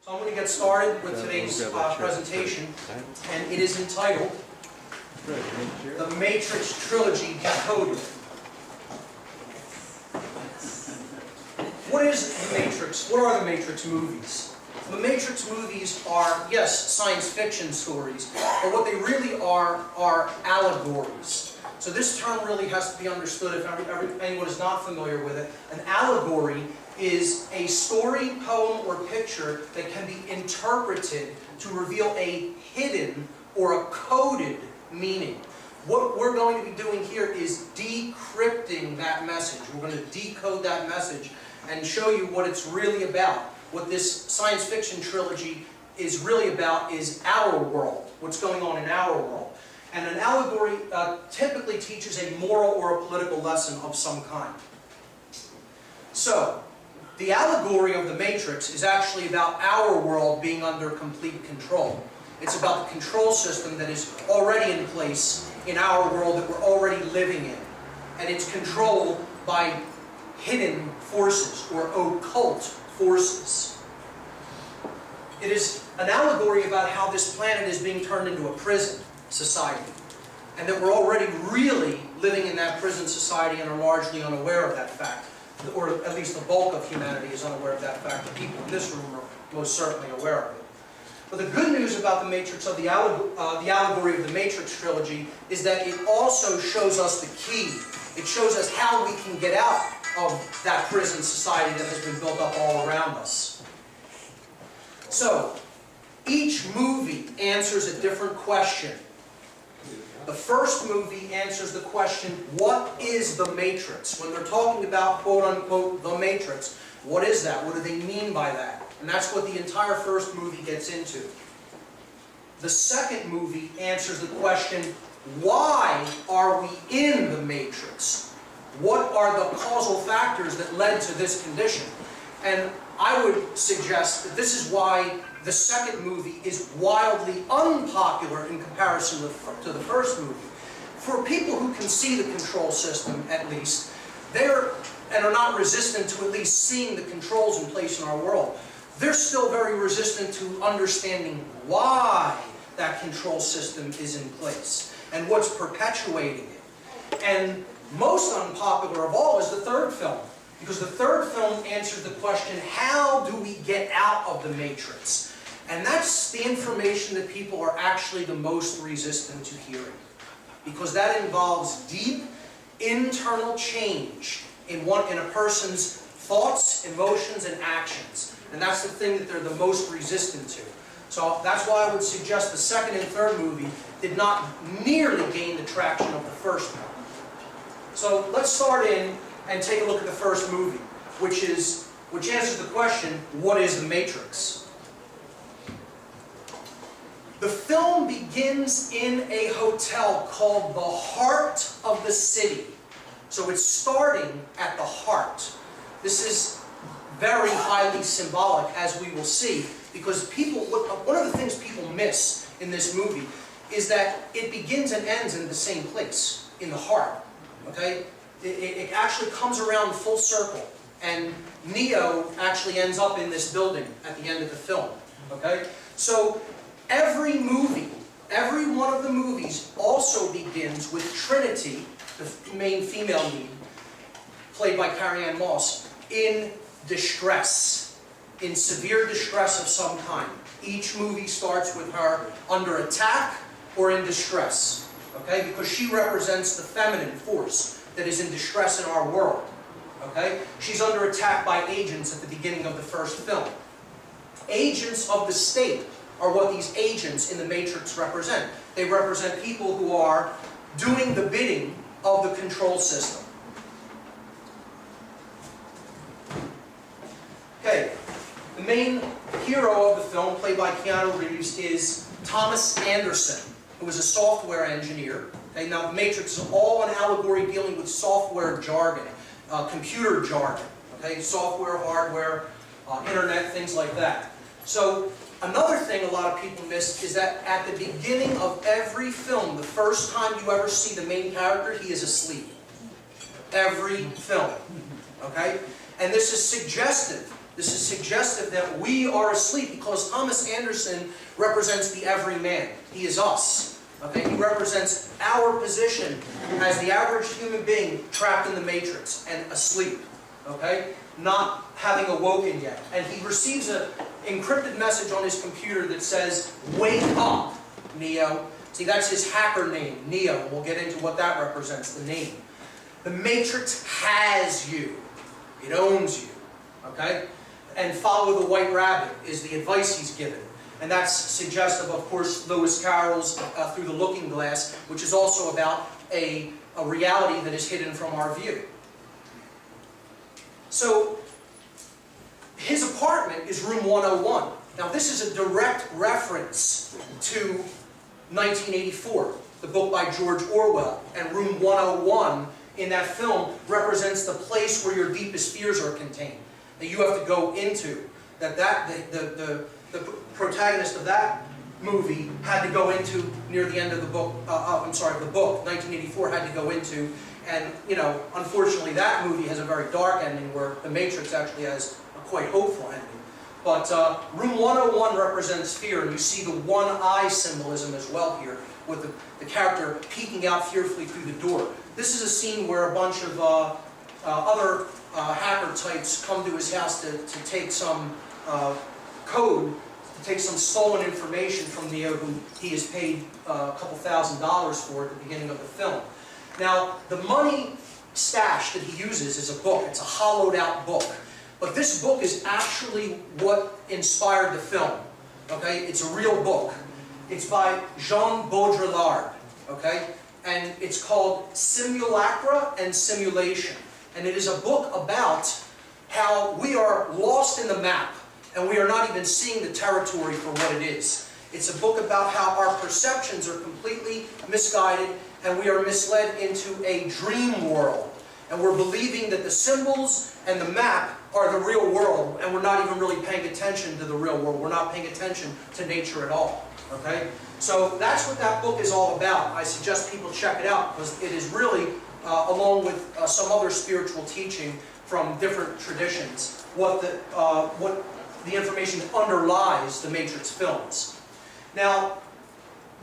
So I'm going to get started with today's presentation, and it is entitled The Matrix Trilogy Decoded. What is the Matrix? What are the Matrix movies? The Matrix movies are, yes, science fiction stories, but what they really are allegories. So this term really has to be understood if anyone is not familiar with it. An allegory is a story, poem, or picture that can be interpreted to reveal a hidden or a coded meaning. What we're going to be doing here is decrypting that message. We're going to decode that message and show you what it's really about. What this science fiction trilogy is really about is our world, what's going on in our world. And an allegory typically teaches a moral or a political lesson of some kind. So, the allegory of the Matrix is actually about our world being under complete control. It's about the control system that is already in place in our world that we're already living in. And it's controlled by hidden forces or occult forces. It is an allegory about how this planet is being turned into a prison society, and that we're already really living in that prison society and are largely unaware of that fact, or at least the bulk of humanity is unaware of that fact. The people in this room are most certainly aware of it. But the good news about the Matrix of the allegory of the Matrix trilogy is that it also shows us the key. It shows us how we can get out of that prison society that has been built up all around us. So, each movie answers a different question. The first movie answers the question, what is the Matrix? When they're talking about, quote-unquote, the Matrix, what is that? What do they mean by that? And that's what the entire first movie gets into. The second movie answers the question, why are we in the Matrix? What are the causal factors that led to this condition? And I would suggest that this is why the second movie is wildly unpopular in comparison to the first movie. For people who can see the control system, at least, and are not resistant to at least seeing the controls in place in our world, they're still very resistant to understanding why that control system is in place and what's perpetuating it. And most unpopular of all is the third film, because the third film answers the question, how do we get out of the Matrix? And that's the information that people are actually the most resistant to hearing, because that involves deep internal change in a person's thoughts, emotions, and actions. And that's the thing that they're the most resistant to. So that's why I would suggest the second and third movie did not nearly gain the traction of the first one. So let's start in and take a look at the first movie, which answers the question, what is the Matrix? The film begins in a hotel called the Heart of the City. So it's starting at the heart. This is very highly symbolic, as we will see, because one of the things people miss in this movie is that it begins and ends in the same place, in the heart. Okay? It actually comes around full circle, and Neo actually ends up in this building at the end of the film. Okay? So every movie, every one of the movies also begins with Trinity, the main female lead, played by Carrie-Anne Moss, in distress, in severe distress of some kind. Each movie starts with her under attack or in distress, okay? Because she represents the feminine force that is in distress in our world, okay? She's under attack by agents at the beginning of the first film. Agents of the state are what these agents in the Matrix represent. They represent people who are doing the bidding of the control system. Okay, the main hero of the film, played by Keanu Reeves, is Thomas Anderson, who is a software engineer. Okay, now, the Matrix is all an allegory dealing with software jargon, computer jargon. Okay, software, hardware, internet, things like that. So, another thing a lot of people miss is that at the beginning of every film, the first time you ever see the main character, he is asleep. Every film. Okay? And this is suggestive This is suggestive that we are asleep because Thomas Anderson represents the everyman. He is us. Okay? He represents our position as the average human being trapped in the matrix and asleep. Okay? Not having awoken yet. And he receives an encrypted message on his computer that says, "Wake up, Neo." See, that's his hacker name, Neo. We'll get into what that represents, the name. The matrix has you. It owns you. Okay? And follow the white rabbit is the advice he's given. And that's suggestive, of course, Lewis Carroll's Through the Looking Glass, which is also about a reality that is hidden from our view. So, his apartment is room 101. Now, this is a direct reference to 1984, the book by George Orwell. And room 101 in that film represents the place where your deepest fears are contained, that you have to go into. The protagonist of that movie had to go into near the end of the book, the book, 1984 had to go into. And, you know, unfortunately that movie has a very dark ending where The Matrix actually has a quite hopeful ending. But room 101 represents fear, and you see the one-eye symbolism as well here, with the character peeking out fearfully through the door. This is a scene where a bunch of other hacker types come to his house to take some code, to take some stolen information from Neo, who he has paid a couple $1,000s for at the beginning of the film. Now, the money stash that he uses is a book. It's a hollowed out book. But this book is actually what inspired the film. Okay? It's a real book. It's by Jean Baudrillard. Okay? And it's called Simulacra and Simulation. And it is a book about how we are lost in the map and we are not even seeing the territory for what it is. It's a book about how our perceptions are completely misguided and we are misled into a dream world. And we're believing that the symbols and the map are the real world, and we're not even really paying attention to the real world. We're not paying attention to nature at all. Okay? So that's what that book is all about. I suggest people check it out because it is really, along with some other spiritual teaching from different traditions, what the information that underlies the Matrix films. Now,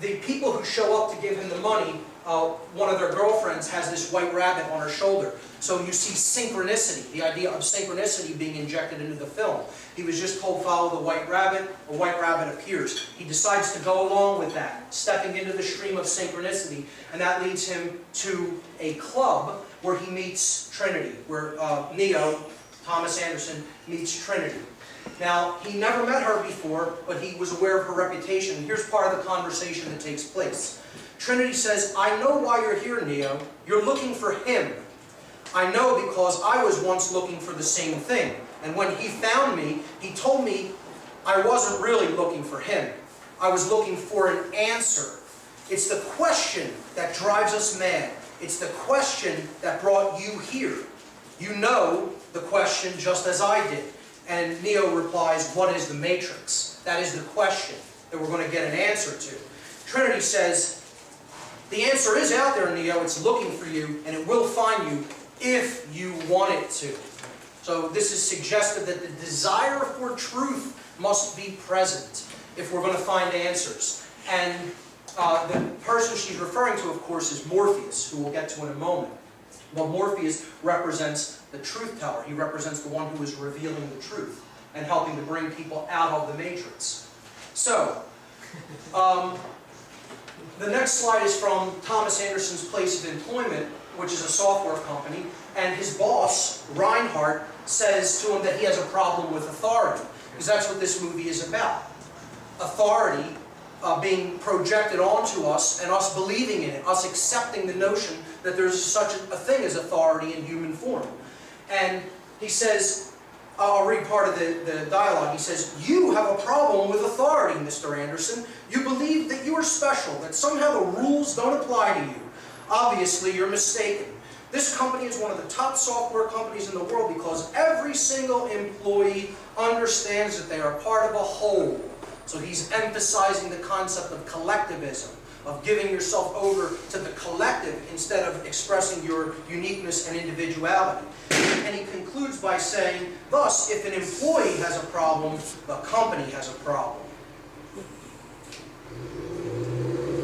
the people who show up to give him the money, one of their girlfriends has this white rabbit on her shoulder. So you see synchronicity, the idea of synchronicity being injected into the film. He was just told, follow the white rabbit, a white rabbit appears. He decides to go along with that, stepping into the stream of synchronicity, and that leads him to a club where he meets Trinity, where Neo, Thomas Anderson, meets Trinity. Now, he never met her before, but he was aware of her reputation. And here's part of the conversation that takes place. Trinity says, I know why you're here, Neo. You're looking for him. I know because I was once looking for the same thing. And when he found me, he told me I wasn't really looking for him. I was looking for an answer. It's the question that drives us mad. It's the question that brought you here. You know the question just as I did. And Neo replies, what is the Matrix? That is the question that we're going to get an answer to. Trinity says, the answer is out there, Neo. It's looking for you, and it will find you if you want it to. So this is suggestive that the desire for truth must be present if we're going to find answers. And the person she's referring to, of course, is Morpheus, who we'll get to in a moment. Well, Morpheus represents the truth teller. He represents the one who is revealing the truth and helping to bring people out of the Matrix. So, the next slide is from Thomas Anderson's place of employment, which is a software company, and his boss, Reinhardt, says to him that he has a problem with authority, because that's what this movie is about. Authority being projected onto us and us believing in it, us accepting the notion that there's such a thing as authority in human form. And he says, I'll read part of the dialogue. He says, you have a problem with authority, Mr. Anderson. You believe that you are special, that somehow the rules don't apply to you. Obviously, you're mistaken. This company is one of the top software companies in the world because every single employee understands that they are part of a whole. So he's emphasizing the concept of collectivism, of giving yourself over to the collective instead of expressing your uniqueness and individuality. And he concludes by saying, thus, if an employee has a problem, the company has a problem.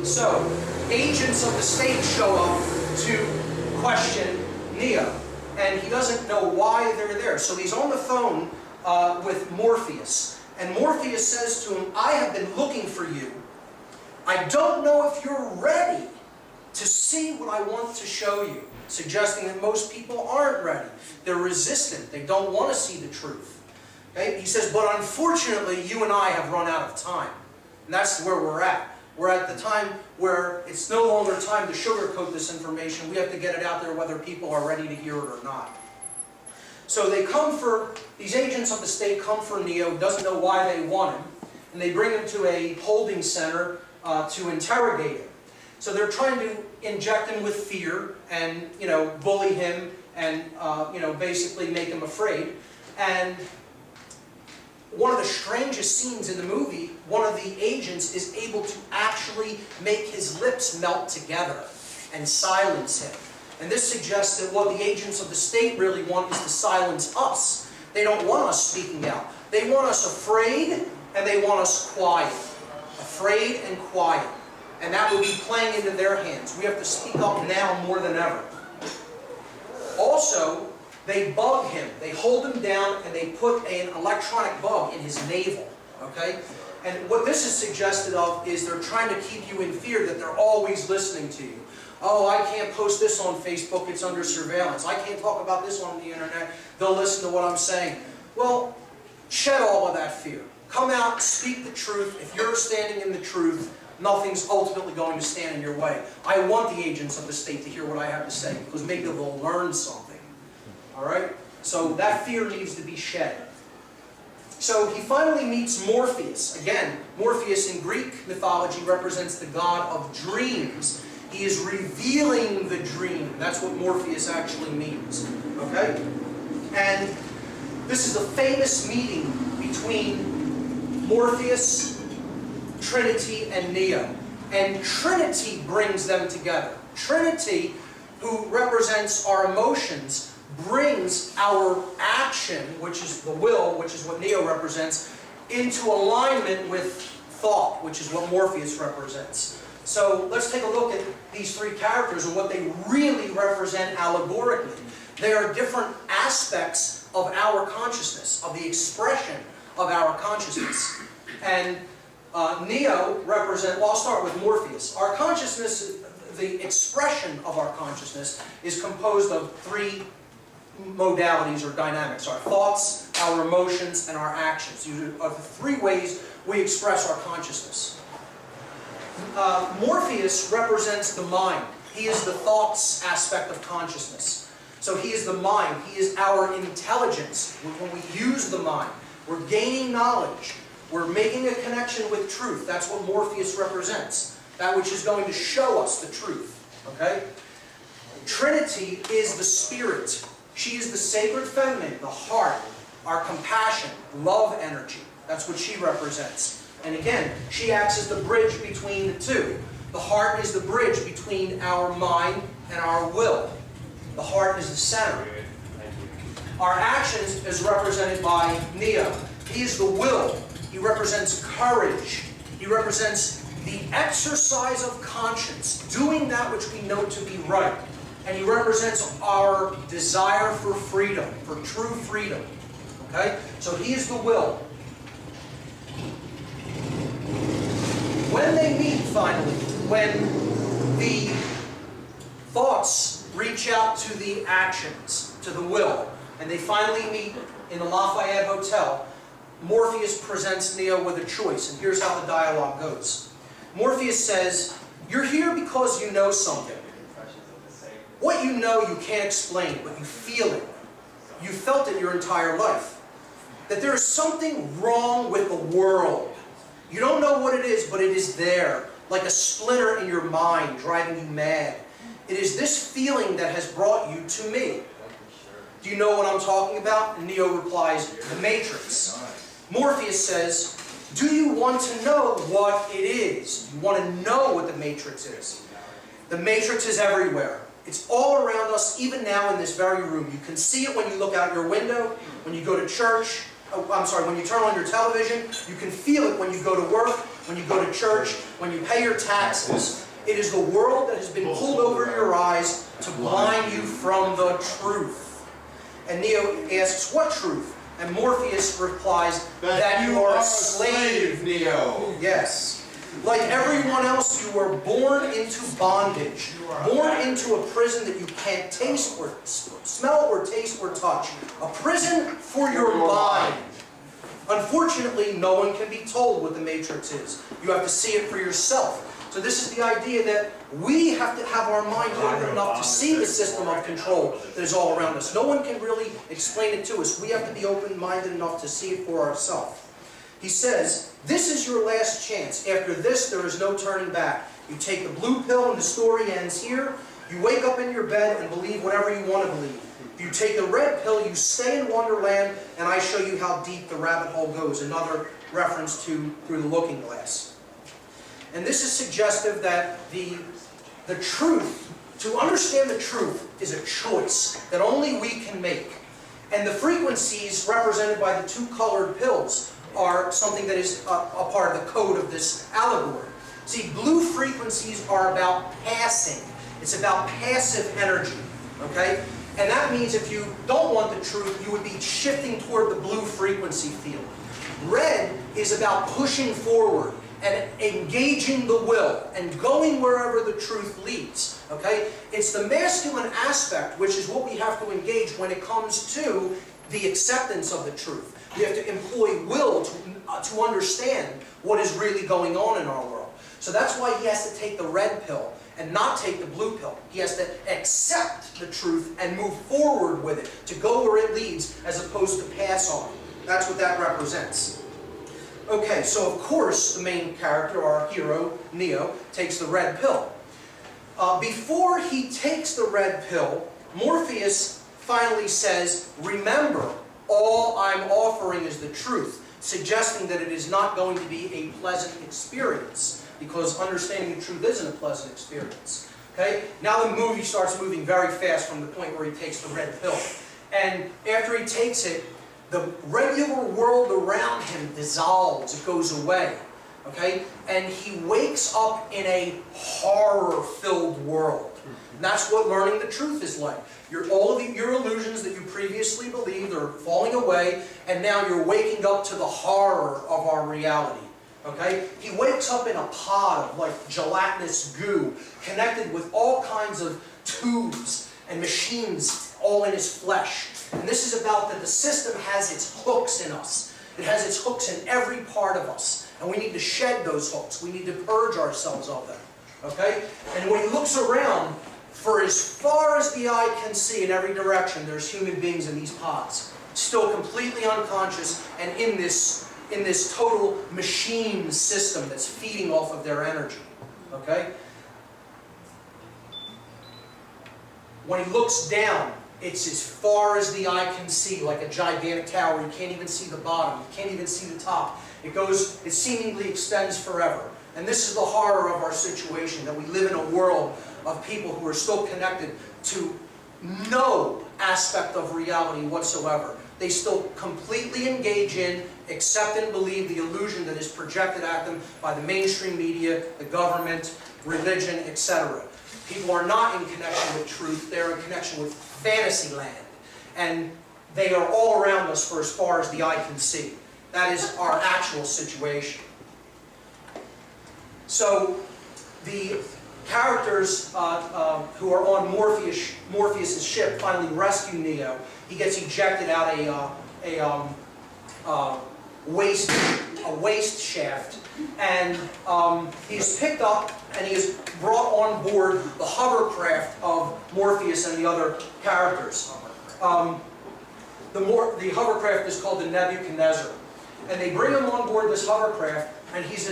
So, agents of the state show up to question Neo, and he doesn't know why they're there. So he's on the phone with Morpheus, and Morpheus says to him, I have been looking for you. I don't know if you're ready to see what I want to show you, suggesting that most people aren't ready. They're resistant. They don't want to see the truth. Okay? He says, but unfortunately, you and I have run out of time. And that's where we're at. We're at the time where it's no longer time to sugarcoat this information. We have to get it out there whether people are ready to hear it or not. So they come for, these agents of the state come for Neo, doesn't know why they want him, and they bring him to a holding center to interrogate him. So they're trying to inject him with fear and, bully him and, basically make him afraid. And one of the strangest scenes in the movie, one of the agents is able to actually make his lips melt together and silence him. And this suggests that what the agents of the state really want is to silence us. They don't want us speaking out. They want us afraid and they want us quiet. Afraid and quiet. And that would be playing into their hands. We have to speak up now more than ever. Also, they bug him. They hold him down and they put an electronic bug in his navel. Okay? And what this is suggested of is they're trying to keep you in fear that they're always listening to you. Oh, I can't post this on Facebook, it's under surveillance. I can't talk about this on the internet, they'll listen to what I'm saying. Well, shed all of that fear. Come out, speak the truth. If you're standing in the truth, nothing's ultimately going to stand in your way. I want the agents of the state to hear what I have to say, because maybe they'll learn something. Alright? So that fear needs to be shed. So he finally meets Morpheus. Again, Morpheus in Greek mythology represents the god of dreams. He is revealing the dream. That's what Morpheus actually means. Okay? And this is a famous meeting between Morpheus, Trinity, and Neo. And Trinity brings them together. Trinity, who represents our emotions, brings our action, which is the will, which is what Neo represents, into alignment with thought, which is what Morpheus represents. So let's take a look at these three characters and what they really represent allegorically. They are different aspects of our consciousness, of the expression of our consciousness. And Neo represents, well, I'll start with Morpheus. Our consciousness, the expression of our consciousness, is composed of three modalities or dynamics: our thoughts, our emotions, and our actions. These are the three ways we express our consciousness. Morpheus represents the mind. He is the thoughts aspect of consciousness. So he is the mind. He is our intelligence. When we use the mind, we're gaining knowledge. We're making a connection with truth. That's what Morpheus represents. That which is going to show us the truth. Okay? Trinity is the spirit. She is the sacred feminine, the heart, our compassion, love energy. That's what she represents. And again, she acts as the bridge between the two. The heart is the bridge between our mind and our will. The heart is the center. Our actions is represented by Neo. He is the will. He represents courage. He represents the exercise of conscience, doing that which we know to be right. And he represents our desire for freedom, for true freedom. Okay? So he is the will. When they meet finally, when the thoughts reach out to the actions, to the will, and they finally meet in the Lafayette Hotel, Morpheus presents Neo with a choice, and here's how the dialogue goes. Morpheus says, "You're here because you know something. What you know you can't explain, but you feel it. You felt it your entire life. That there is something wrong with the world. You don't know what it is, but it is there, like a splinter in your mind, driving you mad. It is this feeling that has brought you to me. Do you know what I'm talking about?" And Neo replies, "The Matrix." Morpheus says, Do you want to know what it is? You want to know what the matrix is. The matrix is everywhere. It's all around us, even now in this very room. You can see it when you look out your window, when you go to church. When you turn on your television. You can feel it when you go to work, when you go to church, when you pay your taxes. It is the world that has been pulled over your eyes to blind you from the truth. And Neo asks, what truth? And Morpheus replies, that you are a slave, Neo. Yes. Like everyone else, you were born into bondage. Born into a prison that you can't taste or smell or taste or touch. A prison for your mind. Unfortunately, no one can be told what the matrix is. You have to see it for yourself. So this is the idea that we have to have our mind open enough to see the system of control that is all around us. No one can really explain it to us. We have to be open-minded enough to see it for ourselves. He says, this is your last chance. After this, there is no turning back. You take the blue pill and the story ends here. You wake up in your bed and believe whatever you want to believe. If you take the red pill, you stay in Wonderland, and I show you how deep the rabbit hole goes. Another reference to Through the Looking Glass. And this is suggestive that the truth, to understand the truth, is a choice that only we can make. And the frequencies represented by the two colored pills are something that is a part of the code of this allegory. See, blue frequencies are about passing. It's about passive energy, okay? And that means if you don't want the truth, you would be shifting toward the blue frequency field. Red is about pushing forward and engaging the will and going wherever the truth leads, okay? It's the masculine aspect, which is what we have to engage when it comes to the acceptance of the truth. We have to employ will to understand what is really going on in our world. So that's why he has to take the red pill and not take the blue pill. He has to accept the truth and move forward with it, to go where it leads as opposed to pass on. That's what that represents. Okay, so of course the main character, our hero, Neo, takes the red pill. Before he takes the red pill, Morpheus finally says, remember, all I'm offering is the truth, suggesting that it is not going to be a pleasant experience, because understanding the truth isn't a pleasant experience. Okay? Now the movie starts moving very fast from the point where he takes the red pill. And after he takes it, the regular world around him dissolves, it goes away. Okay? And he wakes up in a horror-filled world. And that's what learning the truth is like. All of your illusions that you previously believed are falling away, and now you're waking up to the horror of our reality. Okay? He wakes up in a pod of like gelatinous goo, connected with all kinds of tubes and machines all in his flesh. And this is about that the system has its hooks in us. It has its hooks in every part of us. And we need to shed those hooks. We need to purge ourselves of them. Okay? And when he looks around, for as far as the eye can see in every direction, there's human beings in these pods. Still completely unconscious and in this total machine system that's feeding off of their energy. Okay? When he looks down, it's as far as the eye can see, like a gigantic tower. You can't even see the bottom. You can't even see the top. It seemingly extends forever. And this is the horror of our situation, that we live in a world of people who are still connected to no aspect of reality whatsoever. They still completely engage in, accept and believe the illusion that is projected at them by the mainstream media, the government, religion, etc. People are not in connection with truth, they're in connection with fantasy land. And they are all around us for as far as the eye can see. That is our actual situation. So the characters who are on Morpheus' ship finally rescue Neo. He gets ejected out a waste shaft, and he's picked up and he is brought on board the hovercraft of Morpheus and the other characters. The hovercraft is called the Nebuchadnezzar, and they bring him on board this hovercraft, and he's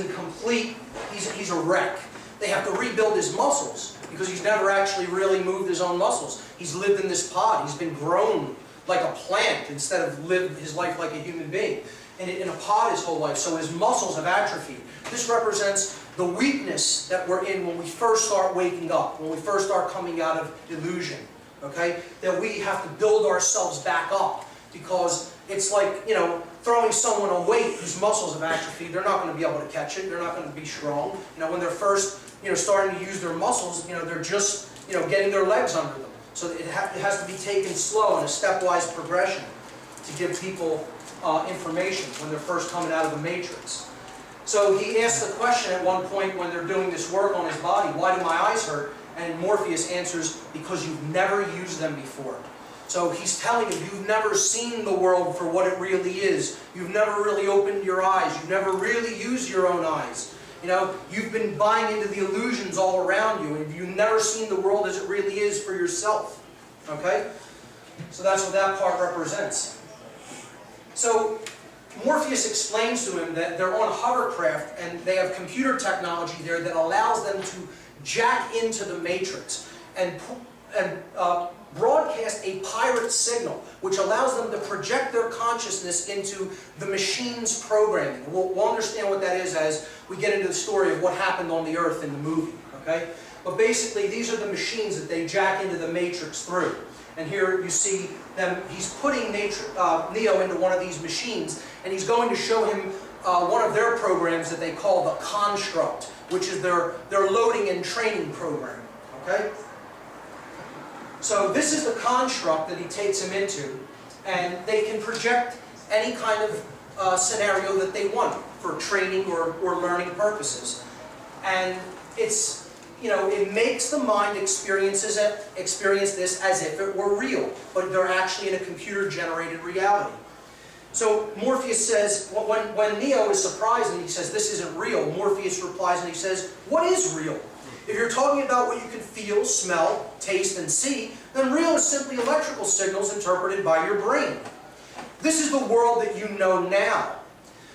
a wreck. They have to rebuild his muscles because he's never actually really moved his own muscles. He's lived in this pod. He's been grown like a plant instead of lived his life like a human being. in a pod his whole life, so his muscles have atrophied. This represents the weakness that we're in when we first start waking up, when we first start coming out of illusion. Okay? That we have to build ourselves back up, because it's like, you know, throwing someone a weight whose muscles have atrophied. They're not going to be able to catch it. They're not going to be strong. You know, when they're first, you know, starting to use their muscles, you know, they're just, you know, getting their legs under them. So it has to be taken slow in a stepwise progression to give people information when they're first coming out of the matrix. So he asked the question at one point when they're doing this work on his body, why do my eyes hurt? And Morpheus answers, because you've never used them before. So he's telling him, you've never seen the world for what it really is. You've never really opened your eyes. You've never really used your own eyes. You know, you've been buying into the illusions all around you, and you've never seen the world as it really is for yourself. Okay? So that's what that part represents. So Morpheus explains to him that they're on a hovercraft, and they have computer technology there that allows them to jack into the matrix and broadcast a pirate signal, which allows them to project their consciousness into the machine's programming. We'll understand what that is as we get into the story of what happened on the Earth in the movie. Okay? But basically, these are the machines that they jack into the matrix through. And here you see them, he's putting Neo into one of these machines, and he's going to show him one of their programs that they call the Construct, which is their loading and training program. Okay? So this is the construct that he takes him into, and they can project any kind of scenario that they want for training or learning purposes. And it's, you know, it makes the mind experience this as if it were real, but they're actually in a computer-generated reality. So Morpheus says, when Neo is surprised and he says, this isn't real, Morpheus replies and he says, what is real? If you're talking about what you can feel, smell, taste, and see, then real is simply electrical signals interpreted by your brain. This is the world that you know now.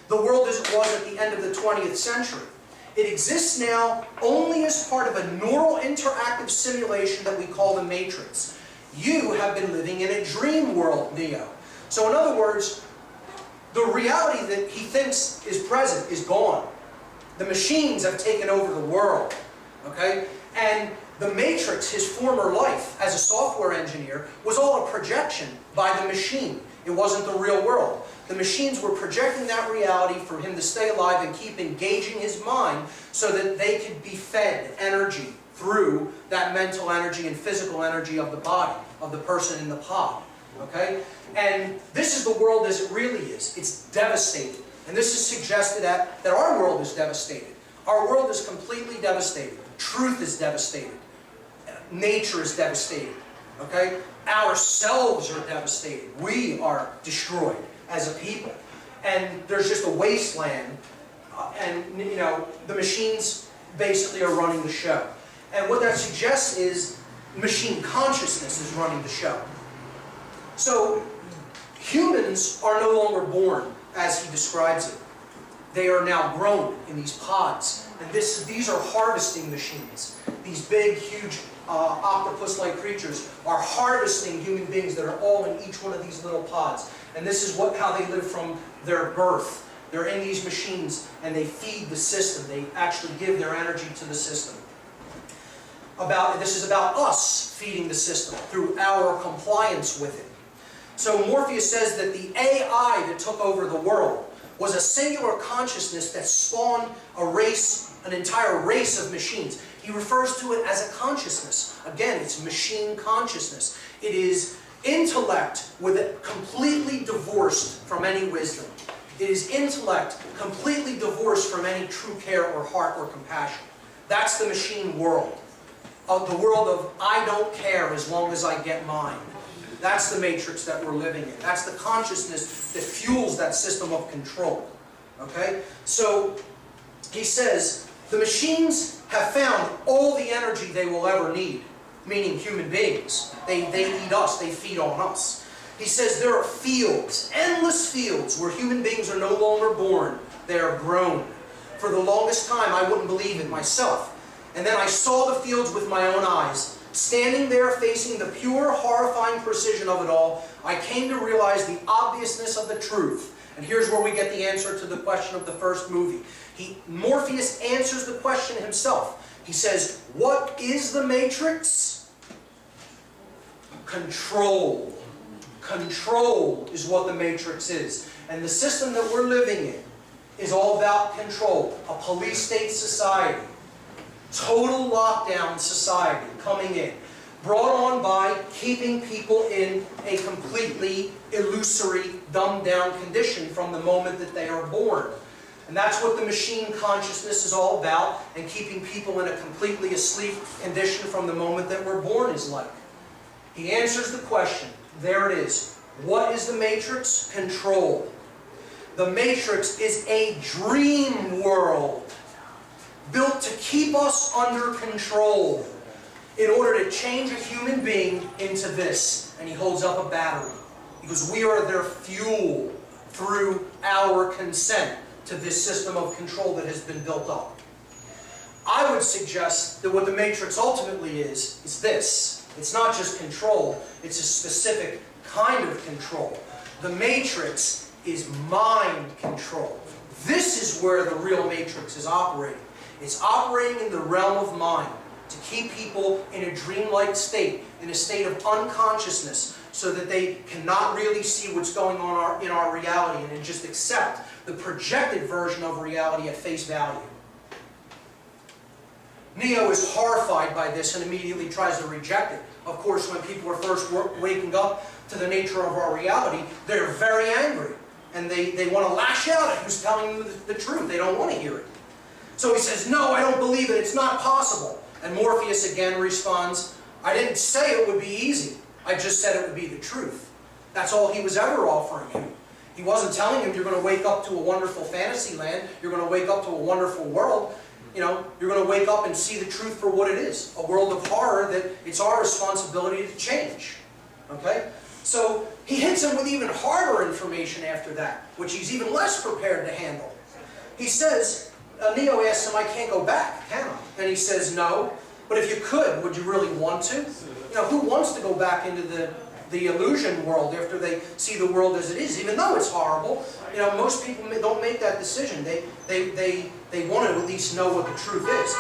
The world as it was at the end of the 20th century. It exists now only as part of a neural interactive simulation that we call the Matrix. You have been living in a dream world, Neo. So in other words, the reality that he thinks is present is gone. The machines have taken over the world. Okay? And the Matrix, his former life as a software engineer, was all a projection by the machine. It wasn't the real world. The machines were projecting that reality for him to stay alive and keep engaging his mind so that they could be fed energy through that mental energy and physical energy of the body, of the person in the pod. Okay? And this is the world as it really is. It's devastated. And this is suggested that our world is devastated. Our world is completely devastated. Truth is devastated. Nature is devastated. Okay? Ourselves are devastated. We are destroyed as a people. And there's just a wasteland. And, you know, the machines basically are running the show. And what that suggests is machine consciousness is running the show. So, humans are no longer born as he describes it. They are now grown in these pods. And these are harvesting machines. These big, huge octopus-like creatures are harvesting human beings that are all in each one of these little pods. And this is how they live from their birth. They're in these machines and they feed the system. They actually give their energy to the system. This is about us feeding the system through our compliance with it. So Morpheus says that the AI that took over the world was a singular consciousness that spawned an entire race of machines. He refers to it as a consciousness. Again, it's machine consciousness. It is intellect with it completely divorced from any wisdom. It is intellect completely divorced from any true care or heart or compassion. That's the machine world. The world of I don't care as long as I get mine. That's the matrix that we're living in. That's the consciousness that fuels that system of control. Okay? So, he says, the machines have found all the energy they will ever need, meaning human beings. They eat us, they feed on us. He says there are fields, endless fields, where human beings are no longer born, they are grown. For the longest time, I wouldn't believe it myself. And then I saw the fields with my own eyes. Standing there facing the pure, horrifying precision of it all, I came to realize the obviousness of the truth. And here's where we get the answer to the question of the first movie. Morpheus answers the question himself. He says, what is the matrix? Control. Control is what the matrix is. And the system that we're living in is all about control. A police state society. Total lockdown society coming in. Brought on by keeping people in a completely illusory, dumbed down condition from the moment that they are born. And that's what the machine consciousness is all about, and keeping people in a completely asleep condition from the moment that we're born is like. He answers the question. There it is. What is the matrix? Control. The matrix is a dream world built to keep us under control in order to change a human being into this. And he holds up a battery because we are their fuel through our consent to this system of control that has been built up. I would suggest that what the matrix ultimately is this. It's not just control, it's a specific kind of control. The matrix is mind control. This is where the real matrix is operating. It's operating in the realm of mind to keep people in a dreamlike state, in a state of unconsciousness, so that they cannot really see what's going on in our reality and just accept the projected version of reality at face value. Neo is horrified by this and immediately tries to reject it. Of course, when people are first waking up to the nature of our reality, they're very angry. And they want to lash out at who's telling them the truth. They don't want to hear it. So he says, no, I don't believe it. It's not possible. And Morpheus again responds, I didn't say it would be easy. I just said it would be the truth. That's all he was ever offering him. He wasn't telling him you're going to wake up to a wonderful fantasy land. You're going to wake up to a wonderful world. You know, you're going to wake up and see the truth for what it is. A world of horror that it's our responsibility to change. Okay? So he hits him with even harder information after that, which he's even less prepared to handle. He says, Neo asks him, I can't go back, can I? And he says, no. But if you could, would you really want to? You know, who wants to go back into the illusion world after they see the world as it is, even though it's horrible? You know, most people don't make that decision. They want to at least know what the truth is.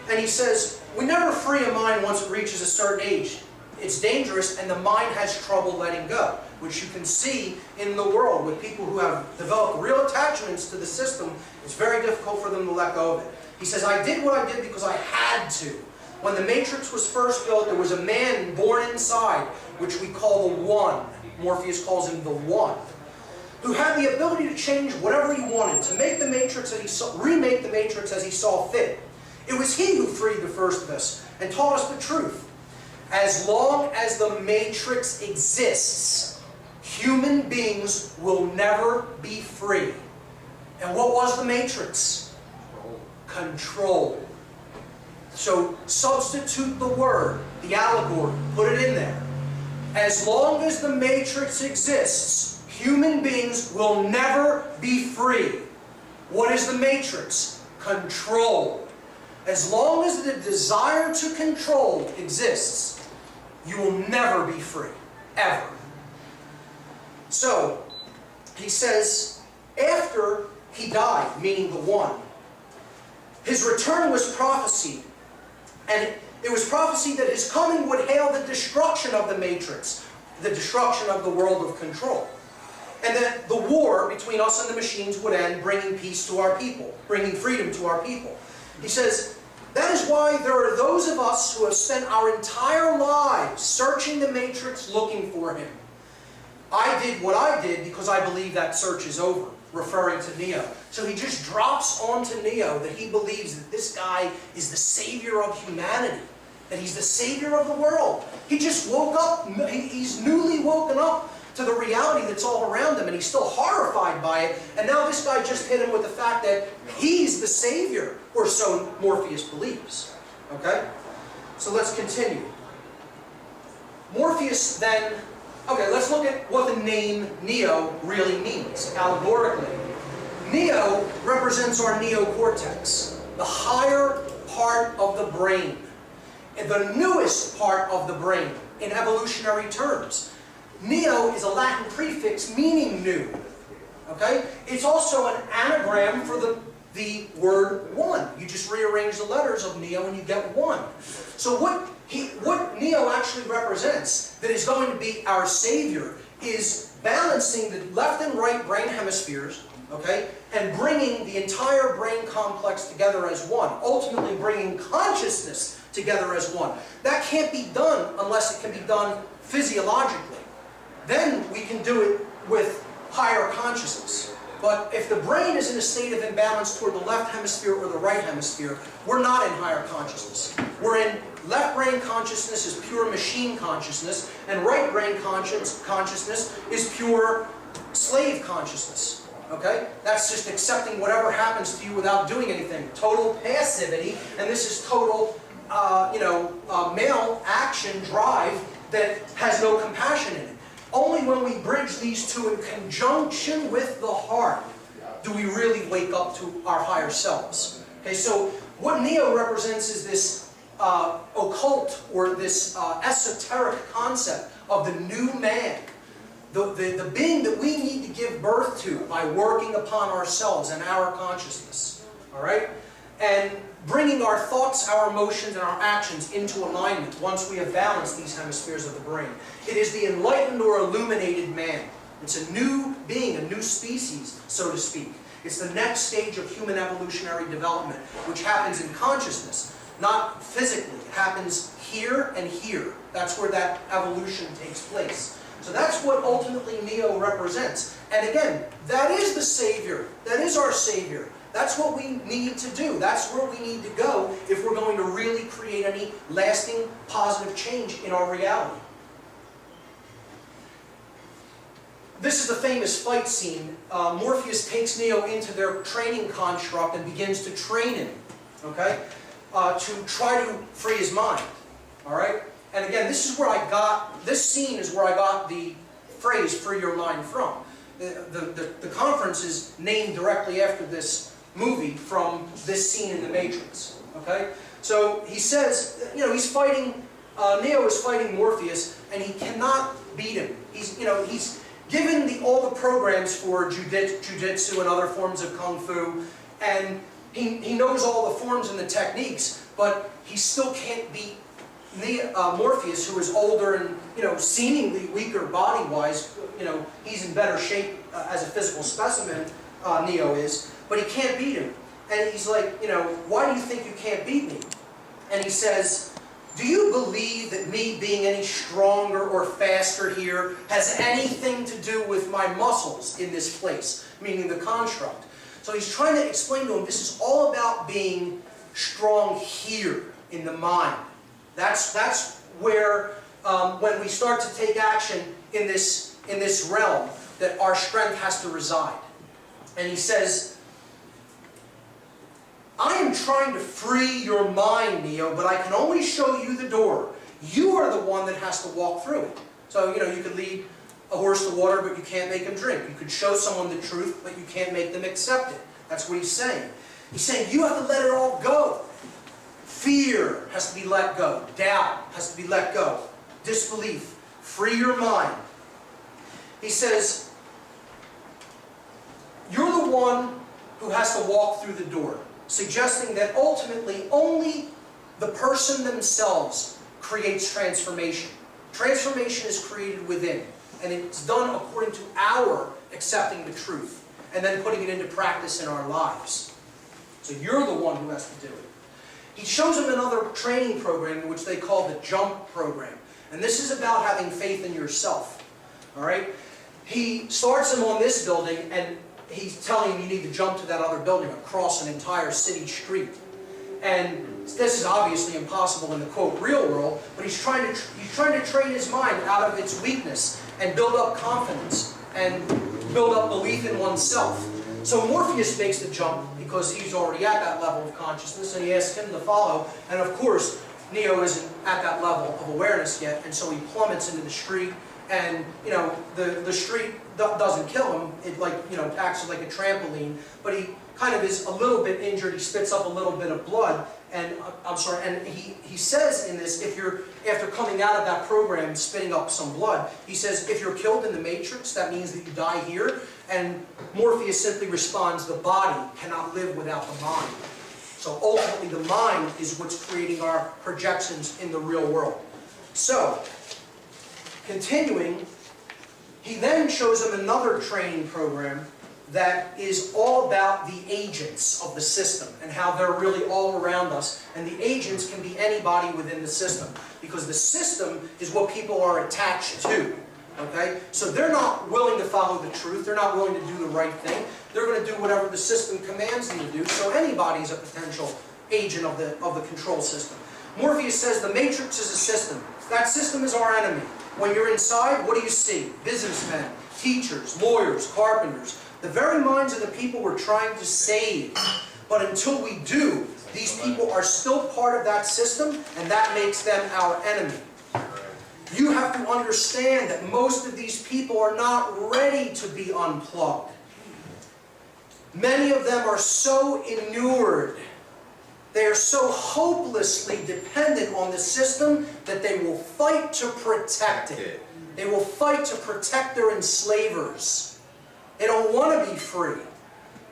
And he says, we never free a mind once it reaches a certain age. It's dangerous, and the mind has trouble letting go, which you can see in the world with people who have developed real attachments to the system. It's very difficult for them to let go of it. He says, I did what I did because I had to. When the Matrix was first built, there was a man born inside, which we call the One. Morpheus calls him the One, who had the ability to change whatever he wanted, to make the Matrix as he saw, remake the Matrix as he saw fit. It was he who freed the first of us and taught us the truth. As long as the Matrix exists, human beings will never be free. And what was the Matrix? Control. So substitute the word, the allegory, put it in there. As long as the Matrix exists, human beings will never be free. What is the Matrix? Control. As long as the desire to control exists, you will never be free, ever. So, he says, after he died, meaning the One, his return was prophesied. And it was prophesied that his coming would hail the destruction of the Matrix, the destruction of the world of control. And that the war between us and the machines would end, bringing peace to our people, bringing freedom to our people. He says, that is why there are those of us who have spent our entire lives searching the Matrix looking for him. I did what I did because I believe that search is over, referring to Neo. So he just drops onto Neo that he believes that this guy is the savior of humanity, that he's the savior of the world. He just woke up, he's newly woken up to the reality that's all around him, and he's still horrified by it. And now this guy just hit him with the fact that he's the savior, or so Morpheus believes. Okay? So let's continue. Morpheus then, okay, let's look at what the name Neo really means, allegorically. Neo represents our neocortex, the higher part of the brain, and the newest part of the brain in evolutionary terms. Neo is a Latin prefix meaning new. Okay? It's also an anagram for the word one. You just rearrange the letters of Neo and you get one. So what Neo actually represents, that is going to be our savior, is balancing the left and right brain hemispheres, okay, and bringing the entire brain complex together as one, ultimately bringing consciousness together as one. That can't be done unless it can be done physiologically. Then we can do it with higher consciousness. But if the brain is in a state of imbalance toward the left hemisphere or the right hemisphere, we're not in higher consciousness. We're in left brain consciousness is pure machine consciousness, and right brain consciousness is pure slave consciousness. Okay? That's just accepting whatever happens to you without doing anything. Total passivity, and this is total, male action drive that has no compassion in it. Only when we bridge these two in conjunction with the heart do we really wake up to our higher selves. Okay, so what Neo represents is this occult or this esoteric concept of the new man, the being that we need to give birth to by working upon ourselves and our consciousness. All right, and bringing our thoughts, our emotions, and our actions into alignment once we have balanced these hemispheres of the brain. It is the enlightened or illuminated man. It's a new being, a new species, so to speak. It's the next stage of human evolutionary development, which happens in consciousness, not physically. It happens here and here. That's where that evolution takes place. So that's what ultimately Neo represents. And again, that is the Savior. That is our Savior. That's what we need to do. That's where we need to go if we're going to really create any lasting positive change in our reality. This is the famous fight scene. Morpheus takes Neo into their training construct and begins to train him, okay, to try to free his mind. All right? And again, this scene is where I got the phrase "free your mind" from. The conference is named directly after this movie from this scene in The Matrix. Okay? So he says, he's fighting, Neo is fighting Morpheus, and he cannot beat him. He's given all the programs for jiu-jitsu and other forms of kung fu, and he knows all the forms and the techniques, but he still can't beat Morpheus, who is older and seemingly weaker body-wise. He's in better shape as a physical specimen. Neo is, but he can't beat him. And he's like, why do you think you can't beat me? And he says, do you believe that me being any stronger or faster here has anything to do with my muscles in this place, meaning the construct? So he's trying to explain to him this is all about being strong here in the mind. That's where, when we start to take action in this realm, that our strength has to reside. And he says, I am trying to free your mind, Neo, but I can only show you the door. You are the one that has to walk through it. So, you could lead a horse to water, but you can't make him drink. You could show someone the truth, but you can't make them accept it. That's what he's saying. He's saying you have to let it all go. Fear has to be let go. Doubt has to be let go. Disbelief. Free your mind. He says, you're the one who has to walk through the door, suggesting that ultimately only the person themselves creates transformation. Transformation is created within, and it's done according to our accepting the truth and then putting it into practice in our lives. So you're the one who has to do it. He shows them another training program, which they call the JUMP program. And this is about having faith in yourself. All right? He starts them on this building, and he's telling him you need to jump to that other building across an entire city street. And this is obviously impossible in the, quote, real world, but he's trying to train his mind out of its weakness and build up confidence and build up belief in oneself. So Morpheus makes the jump because he's already at that level of consciousness, and he asks him to follow. And of course, Neo isn't at that level of awareness yet, and so he plummets into the street. And the street doesn't kill him. It acts like a trampoline, but he kind of is a little bit injured. He spits up a little bit of blood, and and he says in this, if you're, after coming out of that program, spitting up some blood, he says, if you're killed in the Matrix, that means that you die here, and Morpheus simply responds, the body cannot live without the mind. So ultimately the mind is what's creating our projections in the real world. So, continuing, he then shows him another training program that is all about the agents of the system and how they're really all around us. And the agents can be anybody within the system, because the system is what people are attached to. Okay? So they're not willing to follow the truth. They're not willing to do the right thing. They're going to do whatever the system commands them to do. So anybody is a potential agent of the control system. Morpheus says the Matrix is a system. That system is our enemy. When you're inside, what do you see? Businessmen, teachers, lawyers, carpenters. The very minds of the people we're trying to save. But until we do, these people are still part of that system, and that makes them our enemy. You have to understand that most of these people are not ready to be unplugged. Many of them are so inured, they are so hopelessly dependent on the system that they will fight to protect it. They will fight to protect their enslavers. They don't want to be free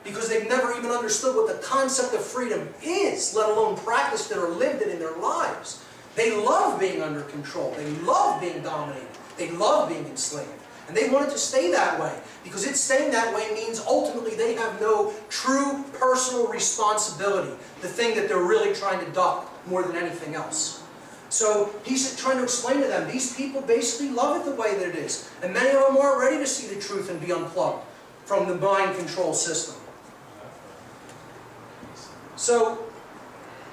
because they've never even understood what the concept of freedom is, let alone practiced it or lived it in their lives. They love being under control. They love being dominated. They love being enslaved. And they want it to stay that way, because it staying that way means ultimately they have no true personal responsibility, the thing that they're really trying to duck more than anything else. So he's trying to explain to them, these people basically love it the way that it is. And many of them aren't ready to see the truth and be unplugged from the mind control system. So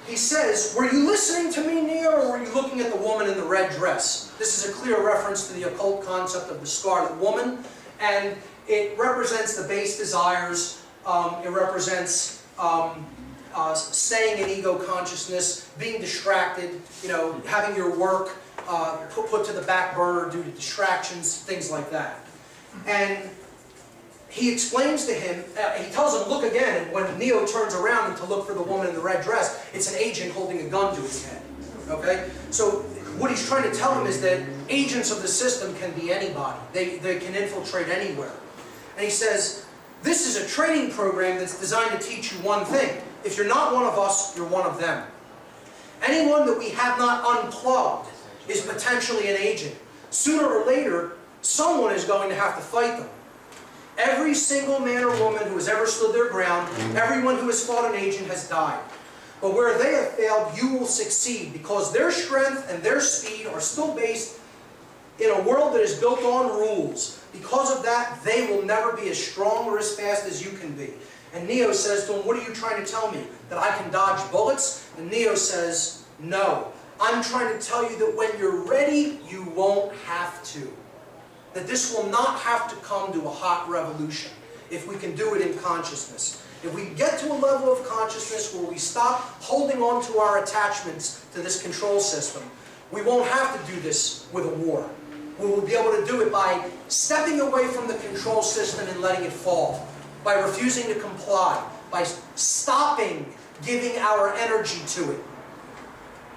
he says, were you listening to me, Neo, or were you looking at the woman in the red dress? This is a clear reference to the occult concept of the Scarlet Woman, and it represents the base desires. It represents staying in ego consciousness, being distracted, having your work put to the back burner due to distractions, things like that. And he explains to him, he tells him, look again, and when Neo turns around to look for the woman in the red dress, it's an agent holding a gun to his head. Okay? So what he's trying to tell him is that agents of the system can be anybody. They can infiltrate anywhere. And he says, this is a training program that's designed to teach you one thing. If you're not one of us, you're one of them. Anyone that we have not unplugged is potentially an agent. Sooner or later, someone is going to have to fight them. Every single man or woman who has ever stood their ground, everyone who has fought an agent has died. But where they have failed, you will succeed, because their strength and their speed are still based in a world that is built on rules. Because of that, they will never be as strong or as fast as you can be. And Neo says to him, what are you trying to tell me? That I can dodge bullets? And Neo says, no. I'm trying to tell you that when you're ready, you won't have to. That this will not have to come to a hot revolution if we can do it in consciousness. If we get to a level of consciousness where we stop holding on to our attachments to this control system, we won't have to do this with a war. We will be able to do it by stepping away from the control system and letting it fall, by refusing to comply, by stopping giving our energy to it,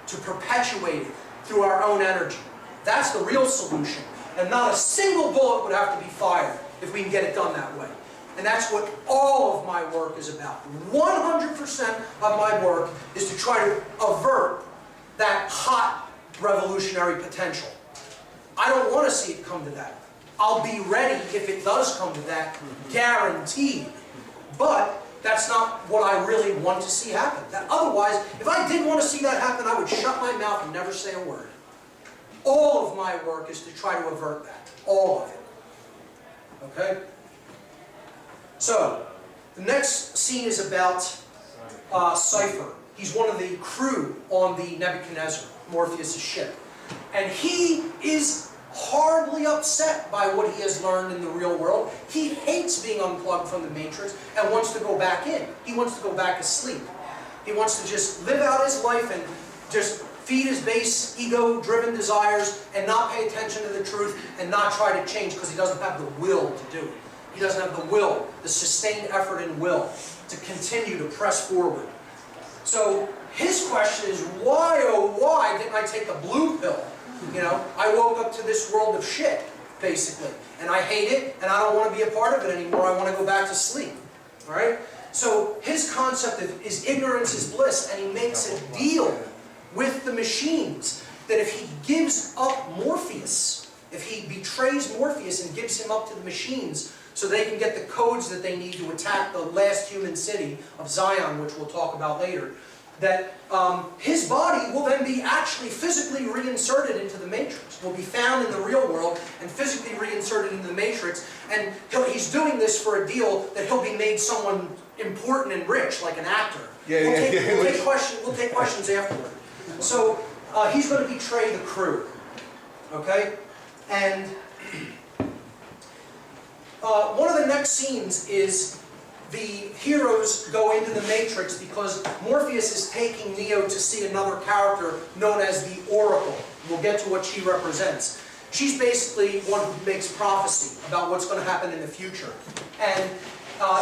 to perpetuate it through our own energy. That's the real solution. And not a single bullet would have to be fired if we can get it done that way. And that's what all of my work is about. 100% of my work is to try to avert that hot revolutionary potential. I don't want to see it come to that. I'll be ready if it does come to that, guaranteed. But that's not what I really want to see happen. Otherwise, if I did want to see that happen, I would shut my mouth and never say a word. All of my work is to try to avert that. All of it. Okay? So, the next scene is about Cypher. He's one of the crew on the Nebuchadnezzar, Morpheus' ship. And he is hardly upset by what he has learned in the real world. He hates being unplugged from the Matrix and wants to go back in. He wants to go back asleep. He wants to just live out his life and just feed his base, ego-driven desires, and not pay attention to the truth, and not try to change because he doesn't have the will to do it. He doesn't have the will, the sustained effort and will to continue to press forward. So his question is, why, oh why, didn't I take the blue pill? You know, I woke up to this world of shit, basically. And I hate it, and I don't want to be a part of it anymore. I want to go back to sleep. All right? So his concept is ignorance is bliss, and he makes a deal with the machines that if he gives up Morpheus, if he betrays Morpheus and gives him up to the machines so they can get the codes that they need to attack the last human city of Zion, which we'll talk about later, that his body will then be actually physically reinserted into the Matrix, will be found in the real world and physically reinserted into the Matrix, and he's doing this for a deal that he'll be made someone important and rich, like an actor. We'll take questions afterward. So he's going to betray the crew, okay? And one of the next scenes is the heroes go into the Matrix because Morpheus is taking Neo to see another character known as the Oracle. We'll get to what she represents. She's basically one who makes prophecy about what's going to happen in the future. And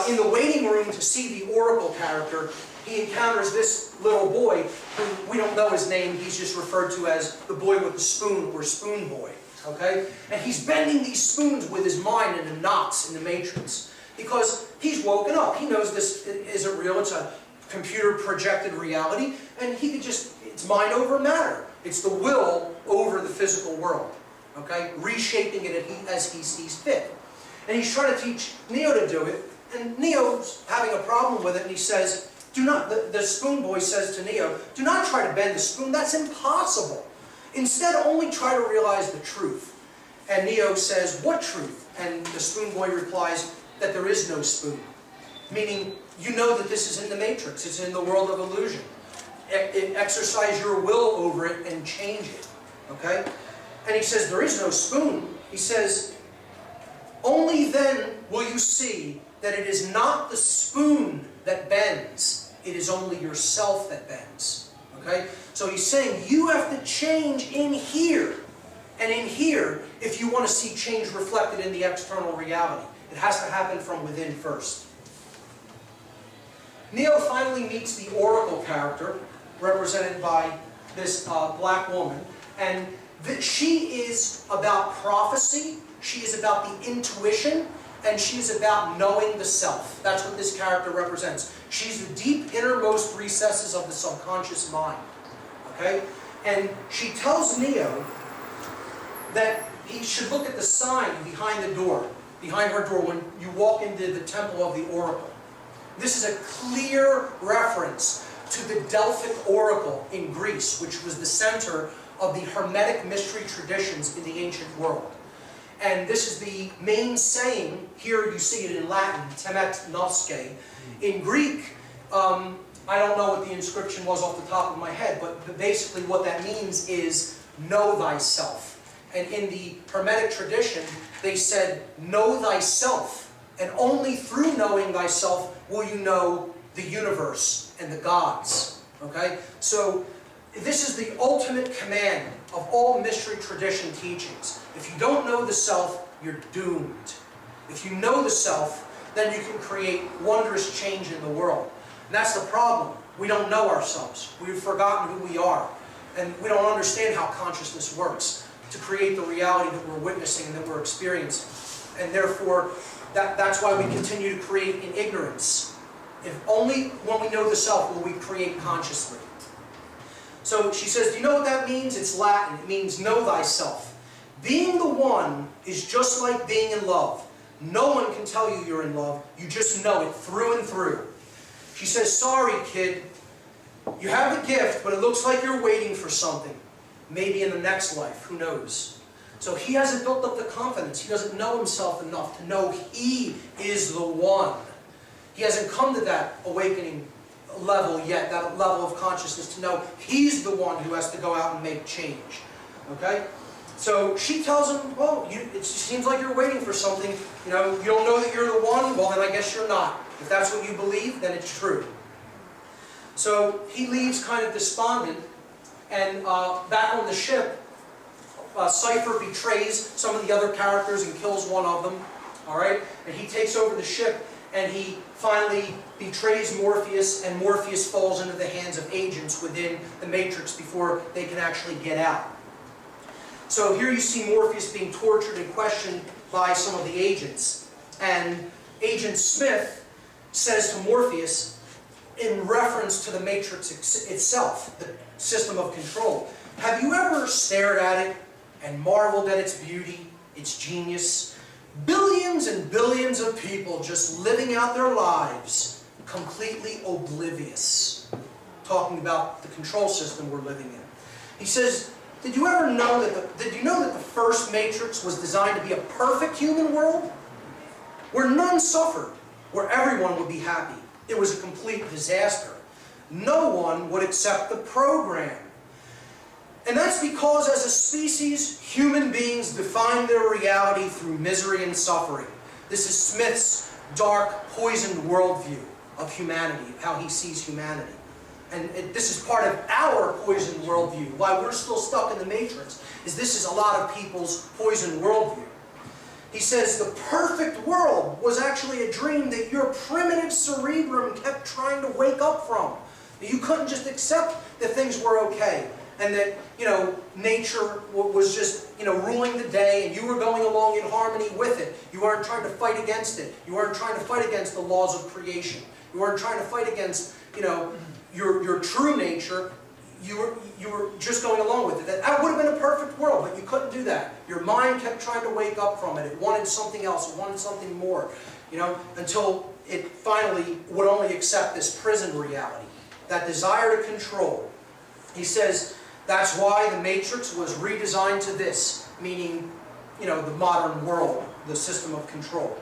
in the waiting room to see the Oracle character, he encounters this little boy who we don't know his name. He's just referred to as the boy with the spoon, or Spoon Boy. Okay? And he's bending these spoons with his mind into knots in the Matrix. Because he's woken up. He knows this isn't real. It's a computer projected reality. And he could just, it's mind over matter. It's the will over the physical world. Okay? Reshaping it as he sees fit. And he's trying to teach Neo to do it. And Neo's having a problem with it. And he says, do not, the Spoon Boy says to Neo, do not try to bend the spoon. That's impossible. Instead, only try to realize the truth. And Neo says, what truth? And the Spoon Boy replies, that there is no spoon. Meaning, you know that this is in the Matrix. It's in the world of illusion. Exercise your will over it and change it. Okay? And he says, there is no spoon. He says, only then will you see that it is not the spoon that bends. It is only yourself that bends. Okay? So he's saying, you have to change in here. And in here, if you want to see change reflected in the external reality. It has to happen from within first. Neo finally meets the Oracle character, represented by this black woman, and she is about prophecy, she is about the intuition, and she is about knowing the self. That's what this character represents. She's the deep innermost recesses of the subconscious mind. Okay? And she tells Neo that he should look at the sign behind the door. Behind her door when you walk into the temple of the Oracle. This is a clear reference to the Delphic Oracle in Greece, which was the center of the Hermetic mystery traditions in the ancient world. And this is the main saying, here you see it in Latin, temet nosce. In Greek, I don't know what the inscription was off the top of my head, but basically what that means is know thyself. And in the Hermetic tradition, they said, know thyself, and only through knowing thyself will you know the universe and the gods. Okay? So, this is the ultimate command of all mystery tradition teachings. If you don't know the self, you're doomed. If you know the self, then you can create wondrous change in the world. And that's the problem. We don't know ourselves. We've forgotten who we are. And we don't understand how consciousness works to create the reality that we're witnessing and that we're experiencing. And therefore, that's why we continue to create in ignorance. If only when we know the self will we create consciously. So she says, do you know what that means? It's Latin. It means know thyself. Being the one is just like being in love. No one can tell you you're in love. You just know it through and through. She says, sorry, kid. You have the gift, but it looks like you're waiting for something. Maybe in the next life, who knows? So he hasn't built up the confidence. He doesn't know himself enough to know he is the one. He hasn't come to that awakening level yet, that level of consciousness to know he's the one who has to go out and make change. Okay? So she tells him, well, it seems like you're waiting for something. You know, you don't know that you're the one? Well, then I guess you're not. If that's what you believe, then it's true. So he leaves kind of despondent, And back on the ship, Cypher betrays some of the other characters and kills one of them. Alright? And he takes over the ship, and he finally betrays Morpheus, and Morpheus falls into the hands of agents within the Matrix before they can actually get out. So here you see Morpheus being tortured and questioned by some of the agents. And Agent Smith says to Morpheus, in reference to the Matrix itself, the system of control, have you ever stared at it and marveled at its beauty, its genius? Billions and billions of people just living out their lives, completely oblivious. Talking about the control system we're living in. He says, did you know that the first Matrix was designed to be a perfect human world? Where none suffered, where everyone would be happy. It was a complete disaster. No one would accept the program. And that's because as a species, human beings define their reality through misery and suffering. This is Smith's dark, poisoned worldview of humanity, of how he sees humanity. And this is part of our poisoned worldview. Why we're still stuck in the Matrix is this is a lot of people's poisoned worldview. He says the perfect world was actually a dream that your primitive cerebrum kept trying to wake up from. You couldn't just accept that things were okay and that, nature was just, ruling the day and you were going along in harmony with it. You weren't trying to fight against it. You weren't trying to fight against the laws of creation. You weren't trying to fight against, your true nature. You were just going along with it. That would have been a perfect world, but you couldn't do that. Your mind kept trying to wake up from it. It wanted something else. It wanted something more. Until it finally would only accept this prison reality, that desire to control. He says that's why the Matrix was redesigned to this, meaning, the modern world, the system of control.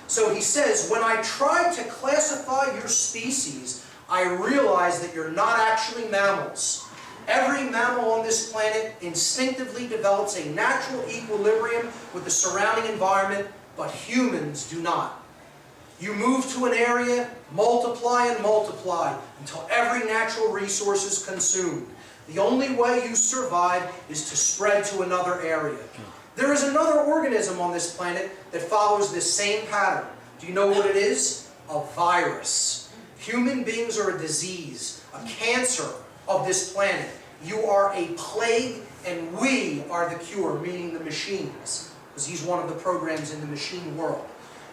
So he says, when I tried to classify your species, I realized that you're not actually mammals. Every mammal on this planet instinctively develops a natural equilibrium with the surrounding environment, but humans do not. You move to an area, multiply and multiply, until every natural resource is consumed. The only way you survive is to spread to another area. There is another organism on this planet that follows this same pattern. Do you know what it is? A virus. Human beings are a disease, a cancer of this planet. You are a plague, and we are the cure, meaning the machines, because he's one of the programs in the machine world.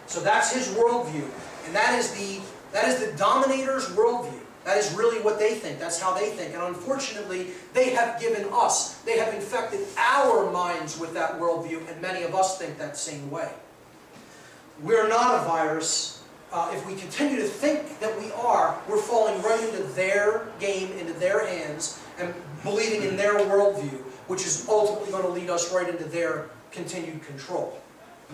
So that's his worldview, and that is the dominator's worldview. That is really what they think. That's how they think. And unfortunately, they have infected our minds with that worldview, and many of us think that same way. We're not a virus. If we continue to think that we are, we're falling right into their game, into their hands, and believing in their worldview, which is ultimately going to lead us right into their continued control.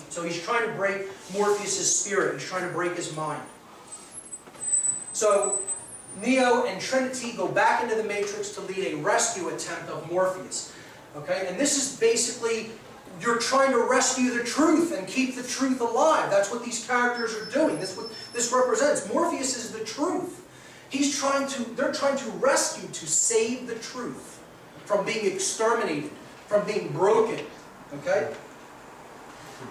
So he's trying to break Morpheus' spirit. He's trying to break his mind. So Neo and Trinity go back into the Matrix to lead a rescue attempt of Morpheus. Okay? And this is basically, you're trying to rescue the truth and keep the truth alive. That's what these characters are doing. That's what this represents. Morpheus is the truth. They're trying to rescue, to save the truth from being exterminated, from being broken. Okay?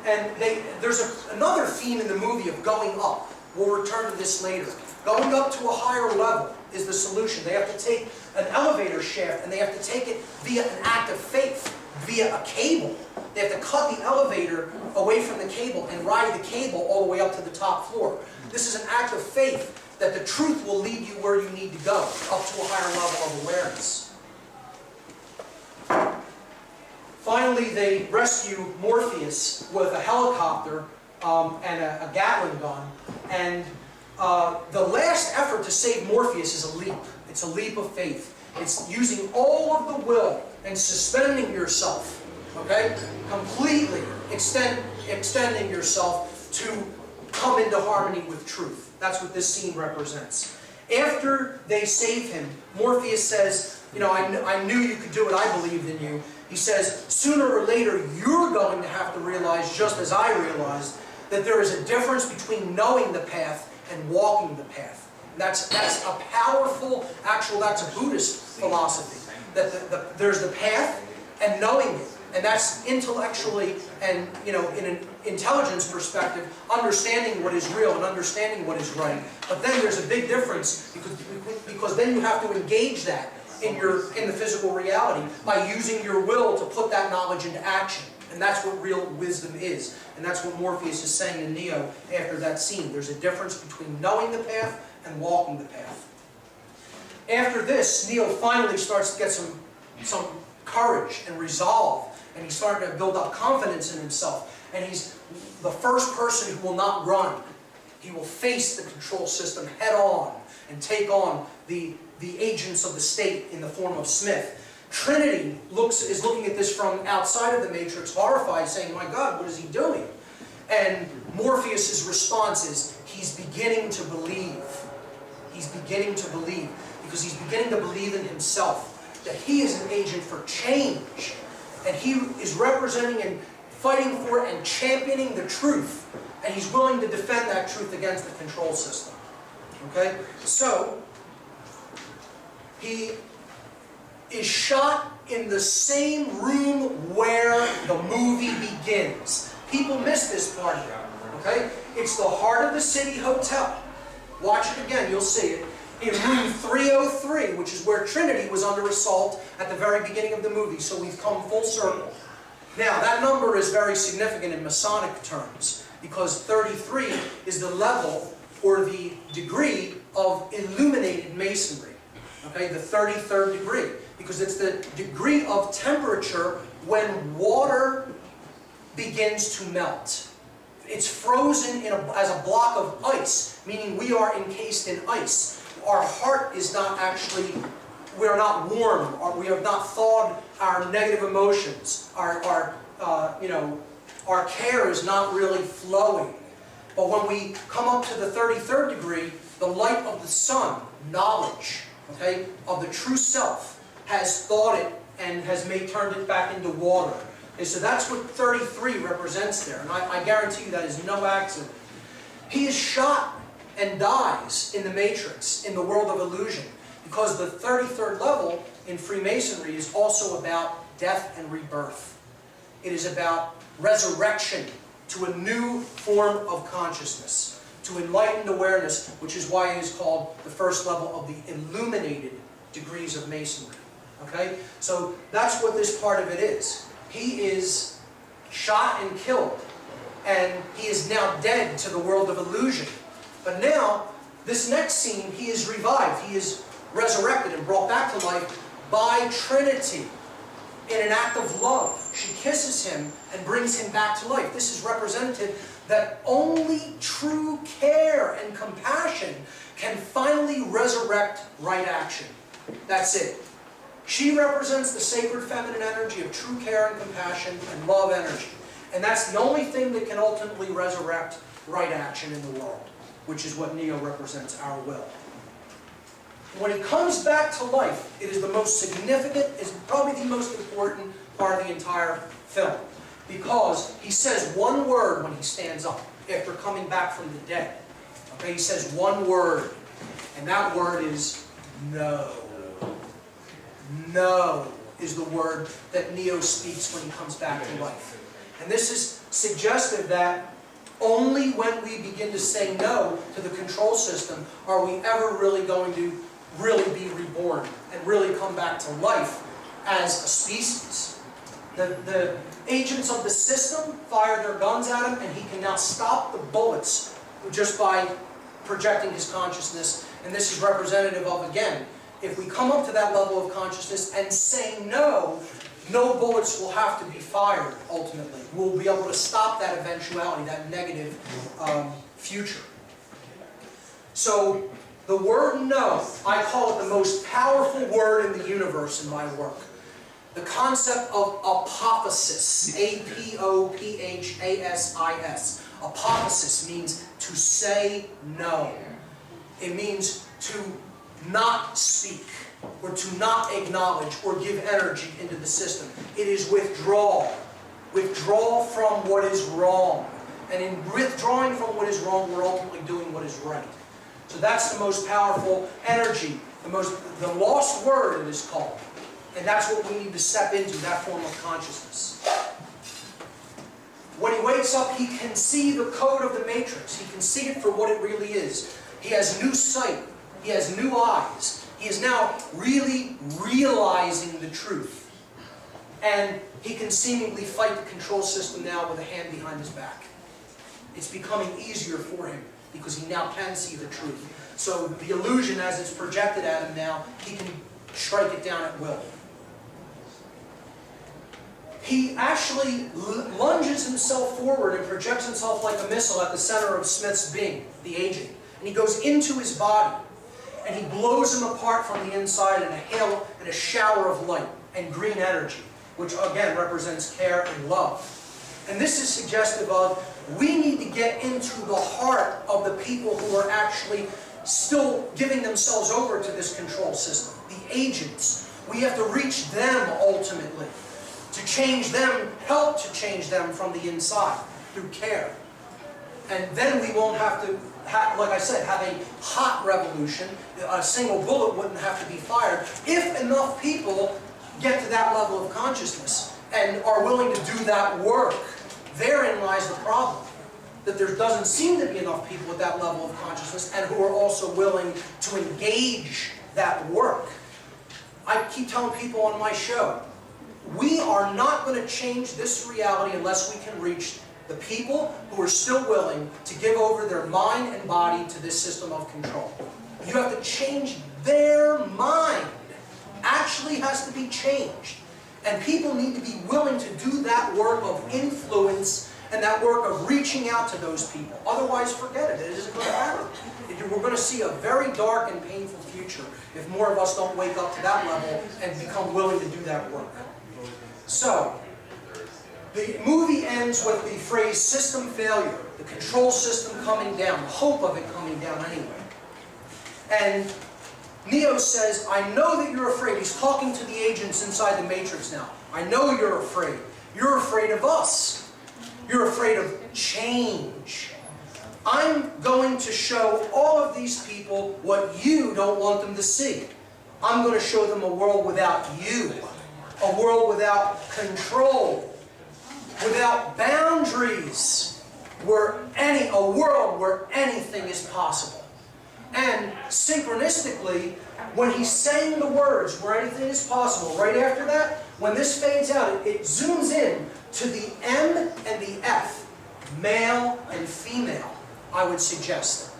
And there's another theme in the movie of going up. We'll return to this later. Going up to a higher level is the solution. They have to take an elevator shaft and they have to take it via an act of faith, via a cable. They have to cut the elevator away from the cable and ride the cable all the way up to the top floor. This is an act of faith that the truth will lead you where you need to go, up to a higher level of awareness. Finally, they rescue Morpheus with a helicopter and a Gatling gun. And the last effort to save Morpheus is a leap. It's a leap of faith. It's using all of the will and suspending yourself, okay? Completely extending yourself to come into harmony with truth. That's what this scene represents. After they save him, Morpheus says, I knew you could do it. I believed in you. He says, sooner or later, you're going to have to realize, just as I realized, that there is a difference between knowing the path and walking the path. That's a powerful, that's a Buddhist philosophy. that there's the path and knowing it. And that's intellectually and, in an intelligence perspective, understanding what is real and understanding what is right. But then there's a big difference because then you have to engage that in the physical reality by using your will to put that knowledge into action. And that's what real wisdom is. And that's what Morpheus is saying to Neo after that scene. There's a difference between knowing the path and walking the path. After this, Neo finally starts to get some courage and resolve. And he's starting to build up confidence in himself. And he's the first person who will not run. He will face the control system head on and take on the agents of the state in the form of Smith. Trinity is looking at this from outside of the Matrix, horrified, saying, "My God, what is he doing?" And Morpheus' response is, he's beginning to believe. He's beginning to believe. Because he's beginning to believe in himself. That he is an agent for change. And he is representing and fighting for and championing the truth. And he's willing to defend that truth against the control system. Okay? So, he is shot in the same room where the movie begins. People miss this part here. Okay? It's the heart of the city hotel. Watch it again, you'll see it. In room 303, which is where Trinity was under assault at the very beginning of the movie. So we've come full circle. Now, that number is very significant in Masonic terms, because 33 is the level or the degree of illuminated masonry. Okay, the 33rd degree. Because it's the degree of temperature when water begins to melt. It's frozen as a block of ice, meaning we are encased in ice. Our heart is not actually, we are not warm, or we have not thawed our negative emotions. Our care is not really flowing. But when we come up to the 33rd degree, the light of the sun, knowledge, okay, of the true self, has thawed it and has turned it back into water. Okay, so that's what 33 represents there. And I guarantee you that is no accident. He is shot and dies in the Matrix, in the world of illusion. Because the 33rd level in Freemasonry is also about death and rebirth. It is about resurrection to a new form of consciousness, to enlightened awareness, which is why it is called the first level of the illuminated degrees of Masonry. Okay? So that's what this part of it is. He is shot and killed, and he is now dead to the world of illusion. But now, this next scene, he is revived. He is resurrected and brought back to life by Trinity in an act of love. She kisses him and brings him back to life. This is representative that only true care and compassion can finally resurrect right action. That's it. She represents the sacred feminine energy of true care and compassion and love energy. And that's the only thing that can ultimately resurrect right action in the world, which is what Neo represents, our will. When he comes back to life, it is the most significant, it's probably the most important part of the entire film. Because he says one word when he stands up, after coming back from the dead. Okay, he says one word, and that word is no. No is the word that Neo speaks when he comes back to life. And this is suggestive that only when we begin to say no to the control system are we ever really going to really be reborn and really come back to life as a species. The agents of the system fire their guns at him, and he can now stop the bullets just by projecting his consciousness. And this is representative of, again, if we come up to that level of consciousness and say no, no bullets will have to be fired, ultimately. We'll be able to stop that eventuality, that negative future. So, the word no, I call it the most powerful word in the universe in my work. The concept of apophasis, A-P-O-P-H-A-S-I-S. Apophasis means to say no. It means to not speak, or to not acknowledge, or give energy into the system. It is withdrawal. Withdrawal from what is wrong. And in withdrawing from what is wrong, we're ultimately doing what is right. So that's the most powerful energy, the lost word it is called. And that's what we need to step into, that form of consciousness. When he wakes up, he can see the code of the matrix. He can see it for what it really is. He has new sight. He has new eyes. He is now really realizing the truth. And he can seemingly fight the control system now with a hand behind his back. It's becoming easier for him because he now can see the truth. So the illusion, as it's projected at him now, he can strike it down at will. He actually lunges himself forward and projects himself like a missile at the center of Smith's being, the agent. And he goes into his body, and he blows him apart from the inside in a hail and a shower of light and green energy, which again represents care and love. And this is suggestive of, we need to get into the heart of the people who are actually still giving themselves over to this control system, the agents. We have to reach them ultimately, to change them, help to change them from the inside through care. And then we won't have to, like I said, have a hot revolution. A single bullet wouldn't have to be fired if enough people get to that level of consciousness and are willing to do that work. Therein lies the problem, that there doesn't seem to be enough people at that level of consciousness and who are also willing to engage that work. I keep telling people on my show, we are not going to change this reality unless we can reach the people who are still willing to give over their mind and body to this system of control. You have to change their mind. Actually has to be changed. And people need to be willing to do that work of influence and that work of reaching out to those people. Otherwise, forget it. It isn't going to happen. We're going to see a very dark and painful future if more of us don't wake up to that level and become willing to do that work. So, the movie ends with the phrase system failure, the control system coming down, the hope of it coming down anyway. And Neo says, I know that you're afraid. He's talking to the agents inside the Matrix now. I know you're afraid. You're afraid of us. You're afraid of change. I'm going to show all of these people what you don't want them to see. I'm going to show them a world without you. A world without control. Without boundaries. A world where anything is possible. And synchronistically, when he's saying the words, where anything is possible, right after that, when this fades out, it zooms in to the M and the F, male and female, I would suggest.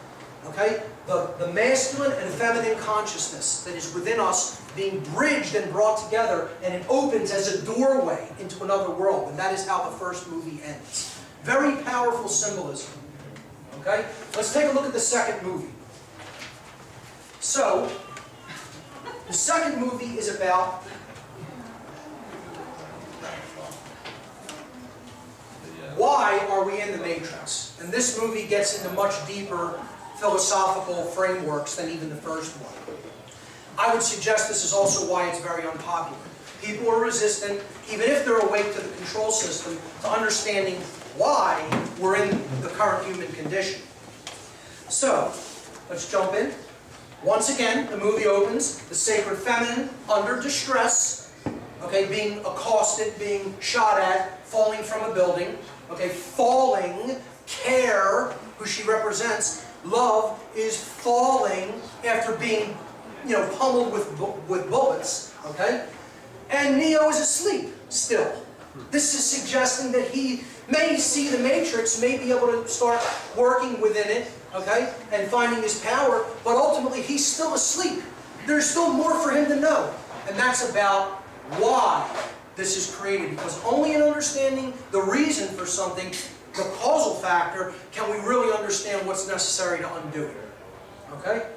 Okay? The masculine and feminine consciousness that is within us being bridged and brought together, and it opens as a doorway into another world. And that is how the first movie ends. Very powerful symbolism. Okay? Let's take a look at the second movie. So, the second movie is about why are we in the Matrix? And this movie gets into much deeper philosophical frameworks than even the first one. I would suggest this is also why it's very unpopular. People are resistant, even if they're awake to the control system, to understanding why we're in the current human condition. So, let's jump in. Once again, the movie opens, the sacred feminine, under distress, okay, being accosted, being shot at, falling from a building, okay, falling, care, who she represents, love is falling after being, pummeled with bullets, okay, and Neo is asleep still. This is suggesting that he may see the Matrix, may be able to start working within it, okay, and finding his power, but ultimately he's still asleep. There's still more for him to know, and that's about why this is created, because only in understanding the reason for something, the causal factor, can we really understand what's necessary to undo it, okay?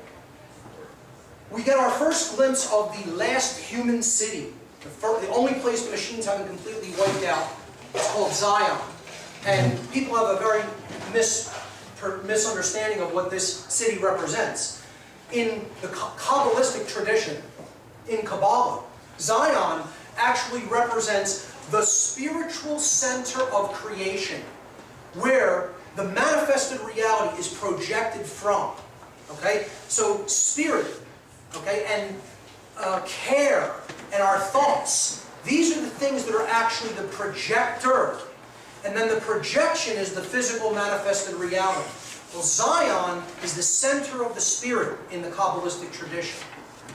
We get our first glimpse of the last human city, the only place the machines haven't completely wiped out. It's called Zion, and people have a very misunderstanding of what this city represents. In the Kabbalistic tradition, in Kabbalah, Zion actually represents the spiritual center of creation, where the manifested reality is projected from. Okay? So spirit, okay, and care, and our thoughts. These are the things that are actually the projector. And then the projection is the physical manifested reality. Well, Zion is the center of the spirit in the Kabbalistic tradition.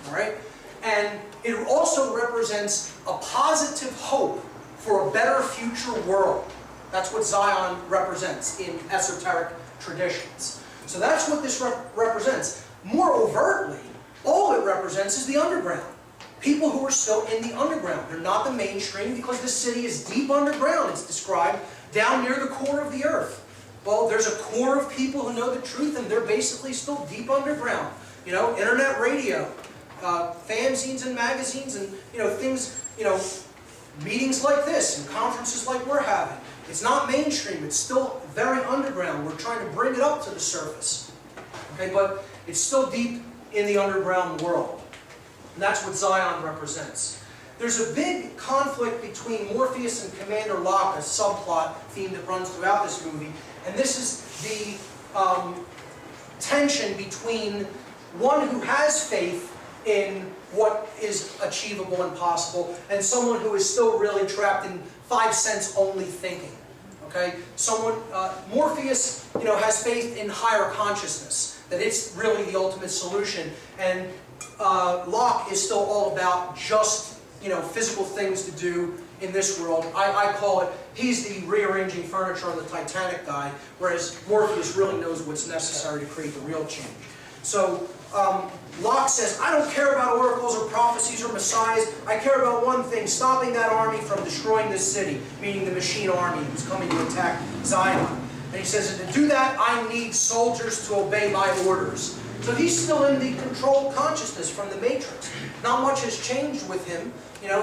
All right? And it also represents a positive hope for a better future world. That's what Zion represents in esoteric traditions. So that's what this represents. More overtly, all it represents is the underground. People who are still in the underground. They're not the mainstream because the city is deep underground. It's described down near the core of the earth. Well, there's a core of people who know the truth, and they're basically still deep underground. You know, internet radio, fanzines and magazines, and things, meetings like this and conferences like we're having. It's not mainstream. It's still very underground. We're trying to bring it up to the surface. Okay, but it's still deep in the underground world. And that's what Zion represents. There's a big conflict between Morpheus and Commander Locke, a subplot theme that runs throughout this movie. And this is the tension between one who has faith in what is achievable and possible, and someone who is still really trapped in 5 sense only thinking. Okay, Morpheus, has faith in higher consciousness, that it's really the ultimate solution, and Locke is still all about just physical things to do in this world. I call it, he's the rearranging furniture on the Titanic guy, whereas Morpheus really knows what's necessary to create the real change. So Locke says, I don't care about oracles or prophecies or messiahs. I care about one thing, stopping that army from destroying this city, meaning the machine army who's coming to attack Zion. And he says, and to do that, I need soldiers to obey my orders. So he's still in the controlled consciousness from the Matrix. Not much has changed with him.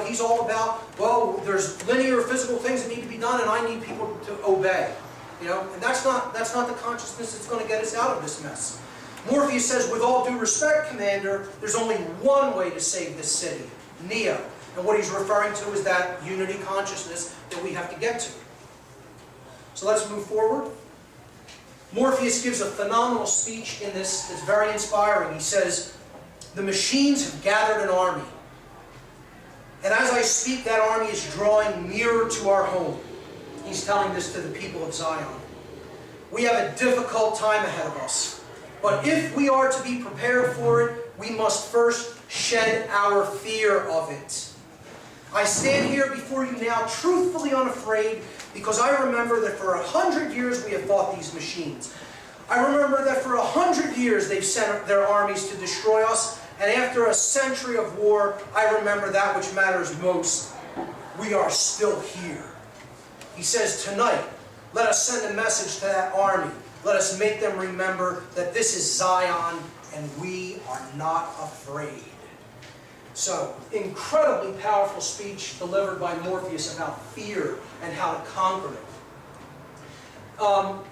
He's all about, well, there's linear physical things that need to be done, and I need people to obey. And that's not the consciousness that's going to get us out of this mess. Morpheus says, with all due respect, Commander, there's only one way to save this city, Neo. And what he's referring to is that unity consciousness that we have to get to. So let's move forward. Morpheus gives a phenomenal speech in this that's very inspiring. He says, the machines have gathered an army. And as I speak, that army is drawing nearer to our home. He's telling this to the people of Zion. We have a difficult time ahead of us. But if we are to be prepared for it, we must first shed our fear of it. I stand here before you now truthfully unafraid, because I remember that for 100 years we have fought these machines. I remember that for 100 years they've sent their armies to destroy us, and after a century of war, I remember that which matters most. We are still here. He says, tonight, let us send a message to that army. Let us make them remember that this is Zion, and we are not afraid. So, incredibly powerful speech delivered by Morpheus about fear and how to conquer it.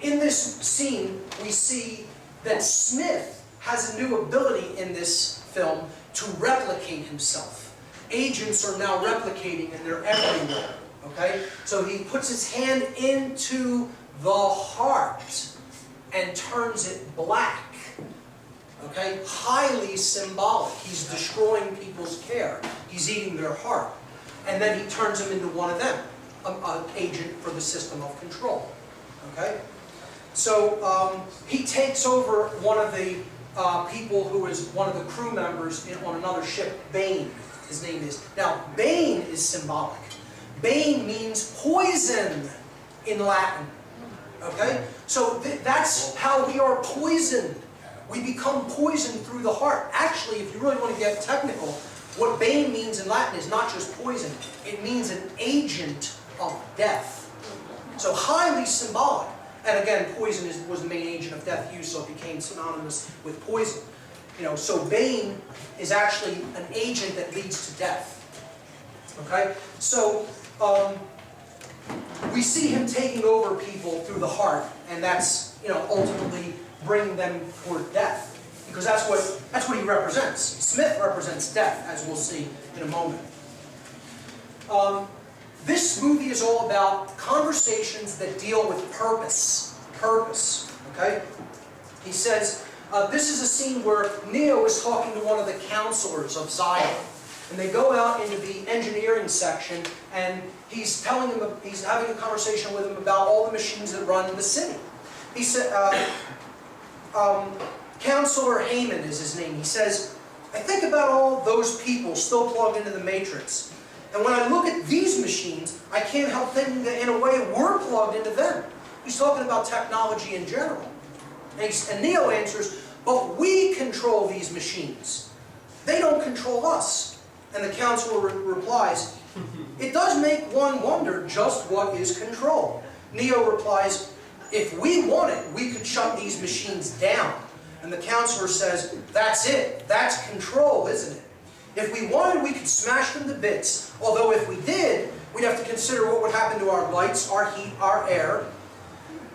In this scene, we see that Smith has a new ability in this film to replicate himself. Agents are now replicating, and they're everywhere. Okay? So he puts his hand into the heart and turns it black. Okay? Highly symbolic. He's destroying people's care. He's eating their heart. And then he turns him into one of them, an agent for the system of control. Okay? So he takes over one of the people who is one of the crew members on another ship, Bane, his name is. Now, Bane is symbolic. Bane means poison in Latin. Okay? So that's how we are poisoned. We become poisoned through the heart. Actually, if you really want to get technical, what Bane means in Latin is not just poison. It means an agent of death. So highly symbolic. And again, poison was the main agent of death used, so it became synonymous with poison. So Bane is actually an agent that leads to death. Okay? So we see him taking over people through the heart, and that's ultimately bringing them toward death, because that's what he represents. Smith represents death, as we'll see in a moment. This movie is all about conversations that deal with purpose. Purpose. Okay? He says, this is a scene where Neo is talking to one of the counselors of Zion. And they go out into the engineering section, and he's having a conversation with him about all the machines that run the city. He said, Counselor Heyman is his name. He says, I think about all those people still plugged into the matrix. And when I look at these machines, I can't help thinking that in a way we're plugged into them. He's talking about technology in general. And Neo answers, but we control these machines. They don't control us. And the counselor replies, it does make one wonder just what is control. Neo replies, if we wanted, we could shut these machines down. And the counselor says, that's it. That's control, isn't it? If we wanted, we could smash them to bits. Although if we did, we'd have to consider what would happen to our lights, our heat, our air.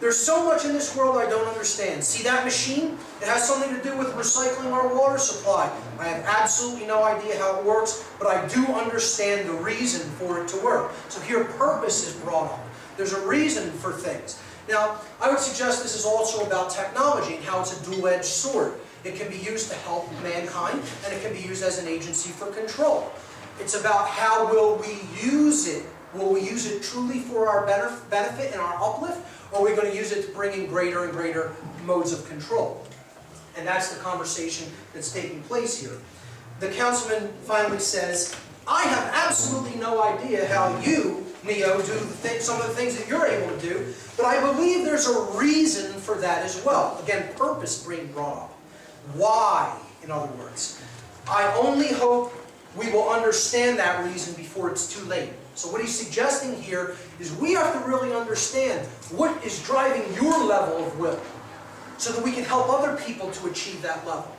There's so much in this world I don't understand. See that machine? It has something to do with recycling our water supply. I have absolutely no idea how it works, but I do understand the reason for it to work. So here purpose is brought up. There's a reason for things. Now, I would suggest this is also about technology and how it's a dual-edged sword. It can be used to help mankind, and it can be used as an agency for control. It's about how will we use it. Will we use it truly for our benefit and our uplift, or are we going to use it to bring in greater and greater modes of control? And that's the conversation that's taking place here. The councilman finally says, I have absolutely no idea how you, Neo, do some of the things that you're able to do, but I believe there's a reason for that as well. Again, purpose being brought up. Why, in other words. I only hope we will understand that reason before it's too late. So what he's suggesting here is we have to really understand what is driving your level of will so that we can help other people to achieve that level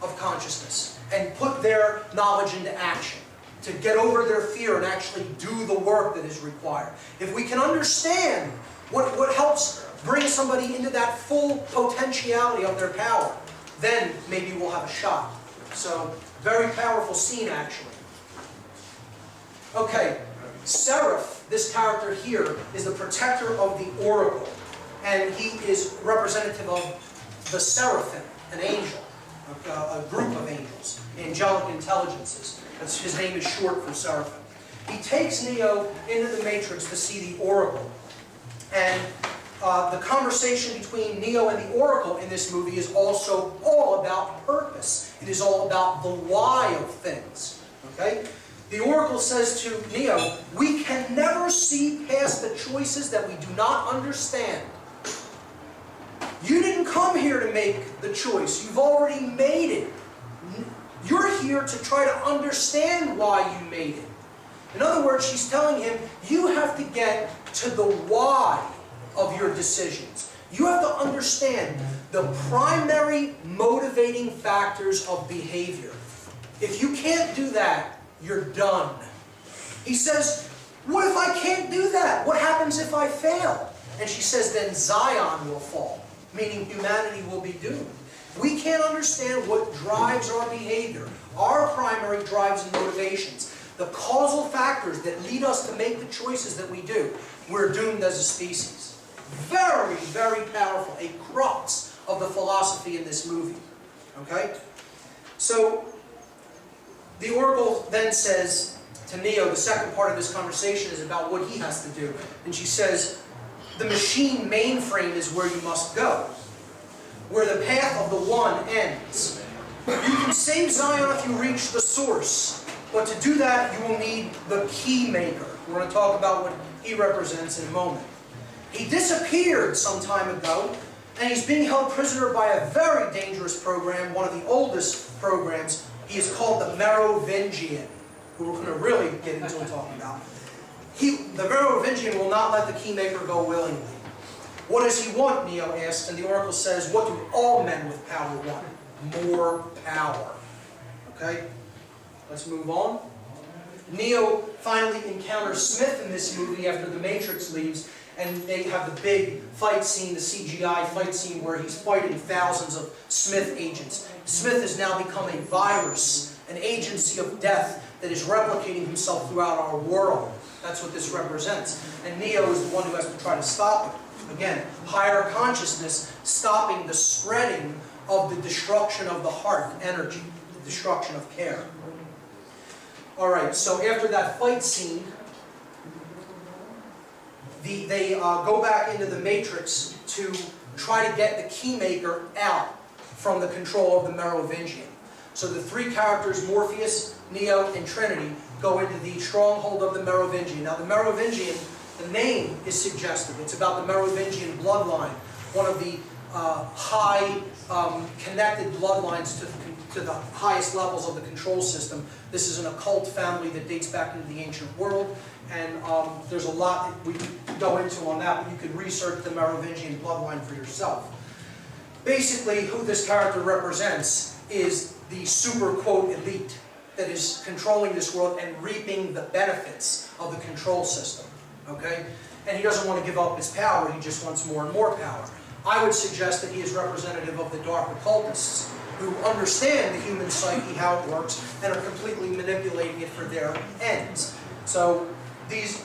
of consciousness and put their knowledge into action, to get over their fear and actually do the work that is required. If we can understand what helps bring somebody into that full potentiality of their power, then maybe we'll have a shot. So, very powerful scene actually. Okay, Seraph, this character here, is the protector of the oracle. And he is representative of the seraphim, an angel, a group of angels, angelic intelligences. His name is short for seraphim. He takes Neo into the Matrix to see the oracle. And the conversation between Neo and the oracle in this movie is also all about purpose. It is all about the why of things. Okay? The oracle says to Neo, we can never see past the choices that we do not understand. You didn't come here to make the choice. You've already made it. You're here to try to understand why you made it. In other words, she's telling him, you have to get to the why of your decisions. You have to understand the primary motivating factors of behavior. If you can't do that, you're done. He says, what if I can't do that? What happens if I fail? And she says, then Zion will fall, meaning humanity will be doomed. We can't understand what drives our behavior, our primary drives and motivations, the causal factors that lead us to make the choices that we do. We're doomed as a species. Very, very powerful, a crux of the philosophy in this movie. Okay? So, the oracle then says to Neo, the second part of this conversation is about what he has to do. And she says, the machine mainframe is where you must go, where the path of the one ends. You can save Zion if you reach the source, but to do that you will need the key maker. We're going to talk about what he represents in a moment. He disappeared some time ago, and he's being held prisoner by a very dangerous program, one of the oldest programs. He is called the Merovingian, who we're going to really get into and talking about. The Merovingian will not let the keymaker go willingly. What does he want, Neo asks, and the oracle says, what do all men with power want? More power. Okay? Let's move on. Neo finally encounters Smith in this movie after the Matrix leaves, and they have the big fight scene, the CGI fight scene, where he's fighting thousands of Smith agents. Smith has now become a virus, an agency of death that is replicating himself throughout our world. That's what this represents. And Neo is the one who has to try to stop it. Again, higher consciousness stopping the spreading of the destruction of the heart energy, the destruction of care. Alright, so after that fight scene, they go back into the Matrix to try to get the Keymaker out from the control of the Merovingian. So the three characters, Morpheus, Neo, and Trinity, go into the stronghold of the Merovingian. Now the Merovingian, the name is suggestive. It's about the Merovingian bloodline, one of the high connected bloodlines to the highest levels of the control system. This is an occult family that dates back into the ancient world, and there's a lot that we could go into on that, but you could research the Merovingian bloodline for yourself. Basically, who this character represents is the super, quote, elite that is controlling this world and reaping the benefits of the control system, okay? And he doesn't want to give up his power, he just wants more and more power. I would suggest that he is representative of the dark occultists, who understand the human psyche, how it works, and are completely manipulating it for their ends. So he's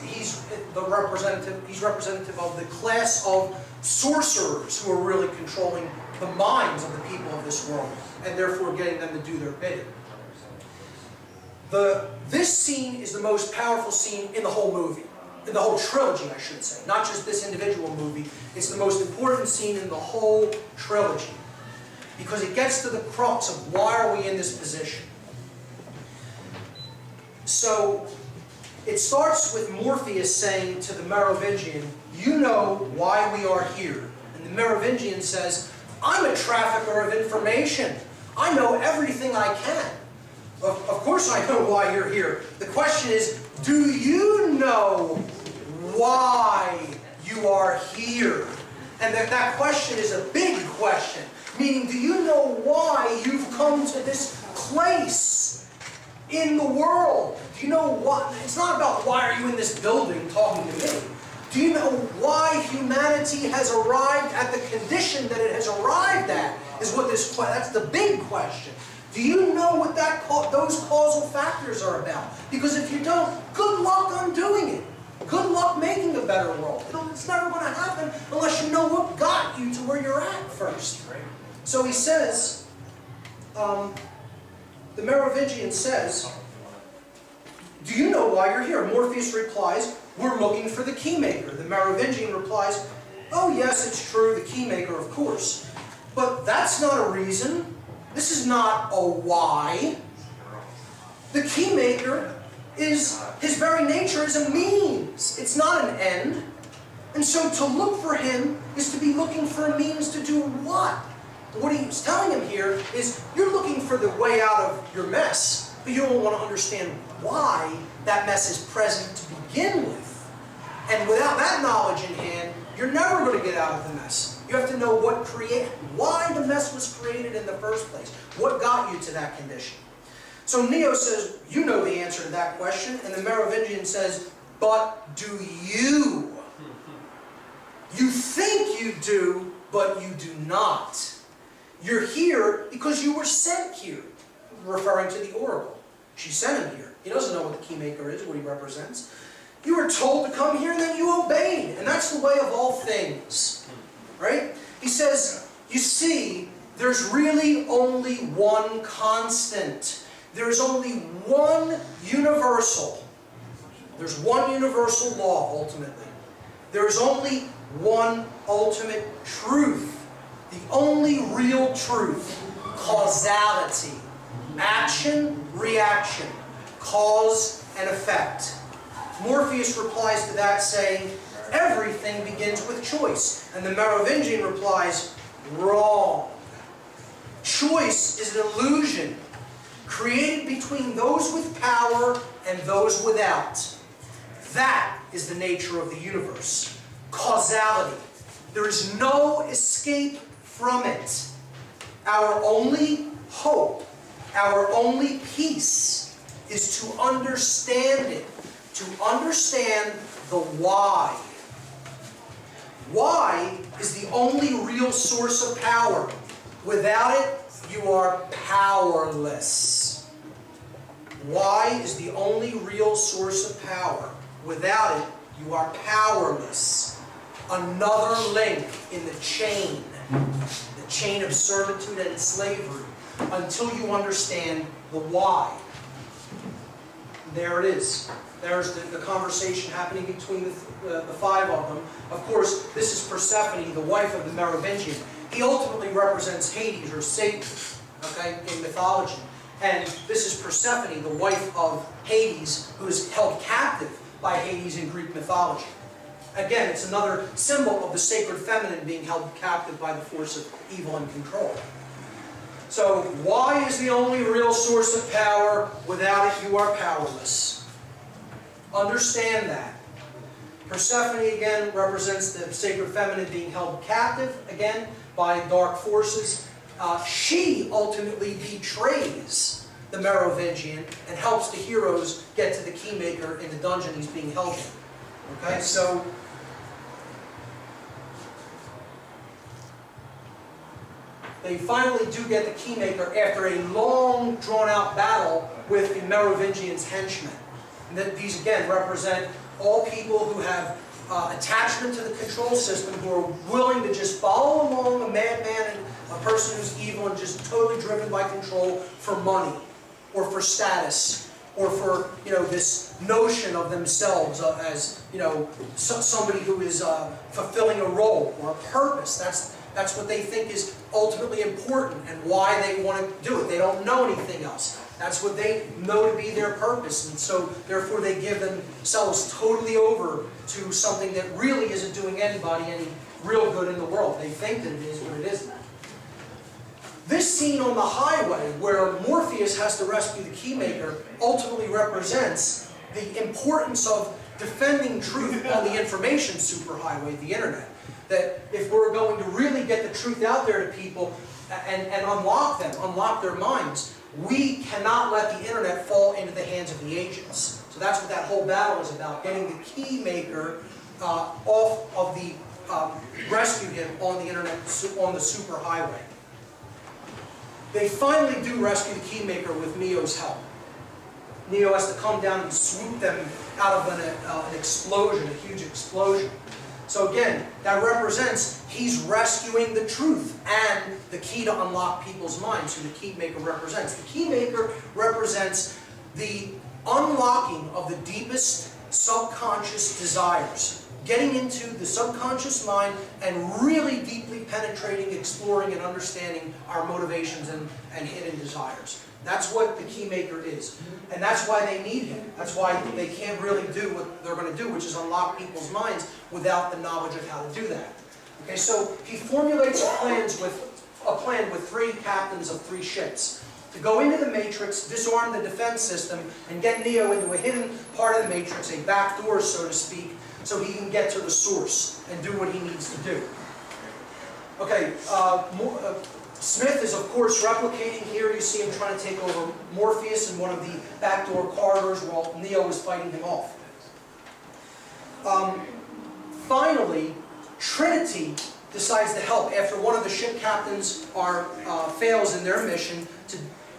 representative of the class of sorcerers who are really controlling the minds of the people of this world, and therefore getting them to do their bidding. This scene is the most powerful scene in the whole movie. In the whole trilogy, I should say. Not just this individual movie. It's the most important scene in the whole trilogy. Because it gets to the crux of why are we in this position. So, it starts with Morpheus saying to the Merovingian, you know why we are here. And the Merovingian says, I'm a trafficker of information. I know everything I can. Of course I know why you're here. The question is, do you know why you are here? And that question is a big question. Meaning, do you know why you've come to this place in the world? Do you know what? It's not about why are you in this building talking to me. Do you know why humanity has arrived at the condition that it has arrived at? That's the big question. Do you know what those causal factors are about? Because if you don't, good luck undoing it. Good luck making a better world. It's never going to happen unless you know what got you to where you're at first. So he says, the Merovingian says, do you know why you're here? Morpheus replies, we're looking for the Keymaker. The Merovingian replies, oh yes, it's true, the Keymaker, of course. But that's not a reason. This is not a why. The Keymaker is, his very nature is a means. It's not an end. And so to look for him is to be looking for a means to do what? What he's telling him here is, you're looking for the way out of your mess, but you don't want to understand why that mess is present to begin with. And without that knowledge in hand, you're never going to get out of the mess. You have to know why the mess was created in the first place. What got you to that condition? So Neo says, you know the answer to that question. And the Merovingian says, but do you? You think you do, but you do not. You're here because you were sent here. Referring to the Oracle. She sent him here. He doesn't know what the Keymaker is, what he represents. You were told to come here and then you obeyed. And that's the way of all things. Right? He says, you see, there's really only one constant. There's only one universal. There's one universal law, ultimately. There's only one ultimate truth. The only real truth. Causality. Action, reaction. Cause and effect. Morpheus replies to that saying, everything begins with choice. And the Merovingian replies, wrong. Choice is an illusion created between those with power and those without. That is the nature of the universe. Causality. There is no escape from it. Our only hope, our only peace is to understand it. To understand the why. Why is the only real source of power. Without it, you are powerless. Why is the only real source of power. Without it, you are powerless. Another link in the chain of servitude and slavery, until you understand the why. There it is. There's the conversation happening between the five of them. Of course, this is Persephone, the wife of the Merovingian. He ultimately represents Hades, or Satan, okay, in mythology. And this is Persephone, the wife of Hades, who is held captive by Hades in Greek mythology. Again, it's another symbol of the sacred feminine being held captive by the force of evil and control. So, why is the only real source of power? Without it, you are powerless. Understand that. Persephone, again, represents the sacred feminine being held captive, again, by dark forces. She ultimately betrays the Merovingian and helps the heroes get to the Keymaker in the dungeon he's being held in. Okay, so they finally do get the Keymaker after a long, drawn-out battle with the Merovingian's henchmen. And that these, again, represent all people who have attachment to the control system, who are willing to just follow along a madman and a person who's evil and just totally driven by control for money, or for status, or for, this notion of themselves as, somebody who is fulfilling a role or a purpose. That's what they think is ultimately important and why they want to do it. They don't know anything else. That's what they know to be their purpose. And so, therefore, they give themselves totally over to something that really isn't doing anybody any real good in the world. They think that it is, but it isn't. This scene on the highway, where Morpheus has to rescue the Keymaker, ultimately represents the importance of defending truth on the information superhighway, the internet. That if we're going to really get the truth out there to people and unlock them, unlock their minds, we cannot let the internet fall into the hands of the agents. So that's what that whole battle is about, getting the Keymaker off of the, rescue him on the internet, on the superhighway. They finally do rescue the Keymaker with Neo's help. Neo has to come down and swoop them out of an explosion, a huge explosion. So again, that represents he's rescuing the truth and the key to unlock people's minds, who the Keymaker represents. The Keymaker represents the unlocking of the deepest subconscious desires, getting into the subconscious mind and really deeply penetrating, exploring, and understanding our motivations and hidden desires. That's what the Keymaker is. And that's why they need him. That's why they can't really do what they're going to do, which is unlock people's minds without the knowledge of how to do that. Okay, so he formulates a plan with 3 captains of 3 ships to go into the Matrix, disarm the defense system, and get Neo into a hidden part of the Matrix, a back door, so to speak, so he can get to the source and do what he needs to do. Okay, Smith is, of course, replicating here. You see him trying to take over Morpheus in one of the backdoor corridors while Neo is fighting him off. Finally, Trinity decides to help after one of the ship captains fails in their mission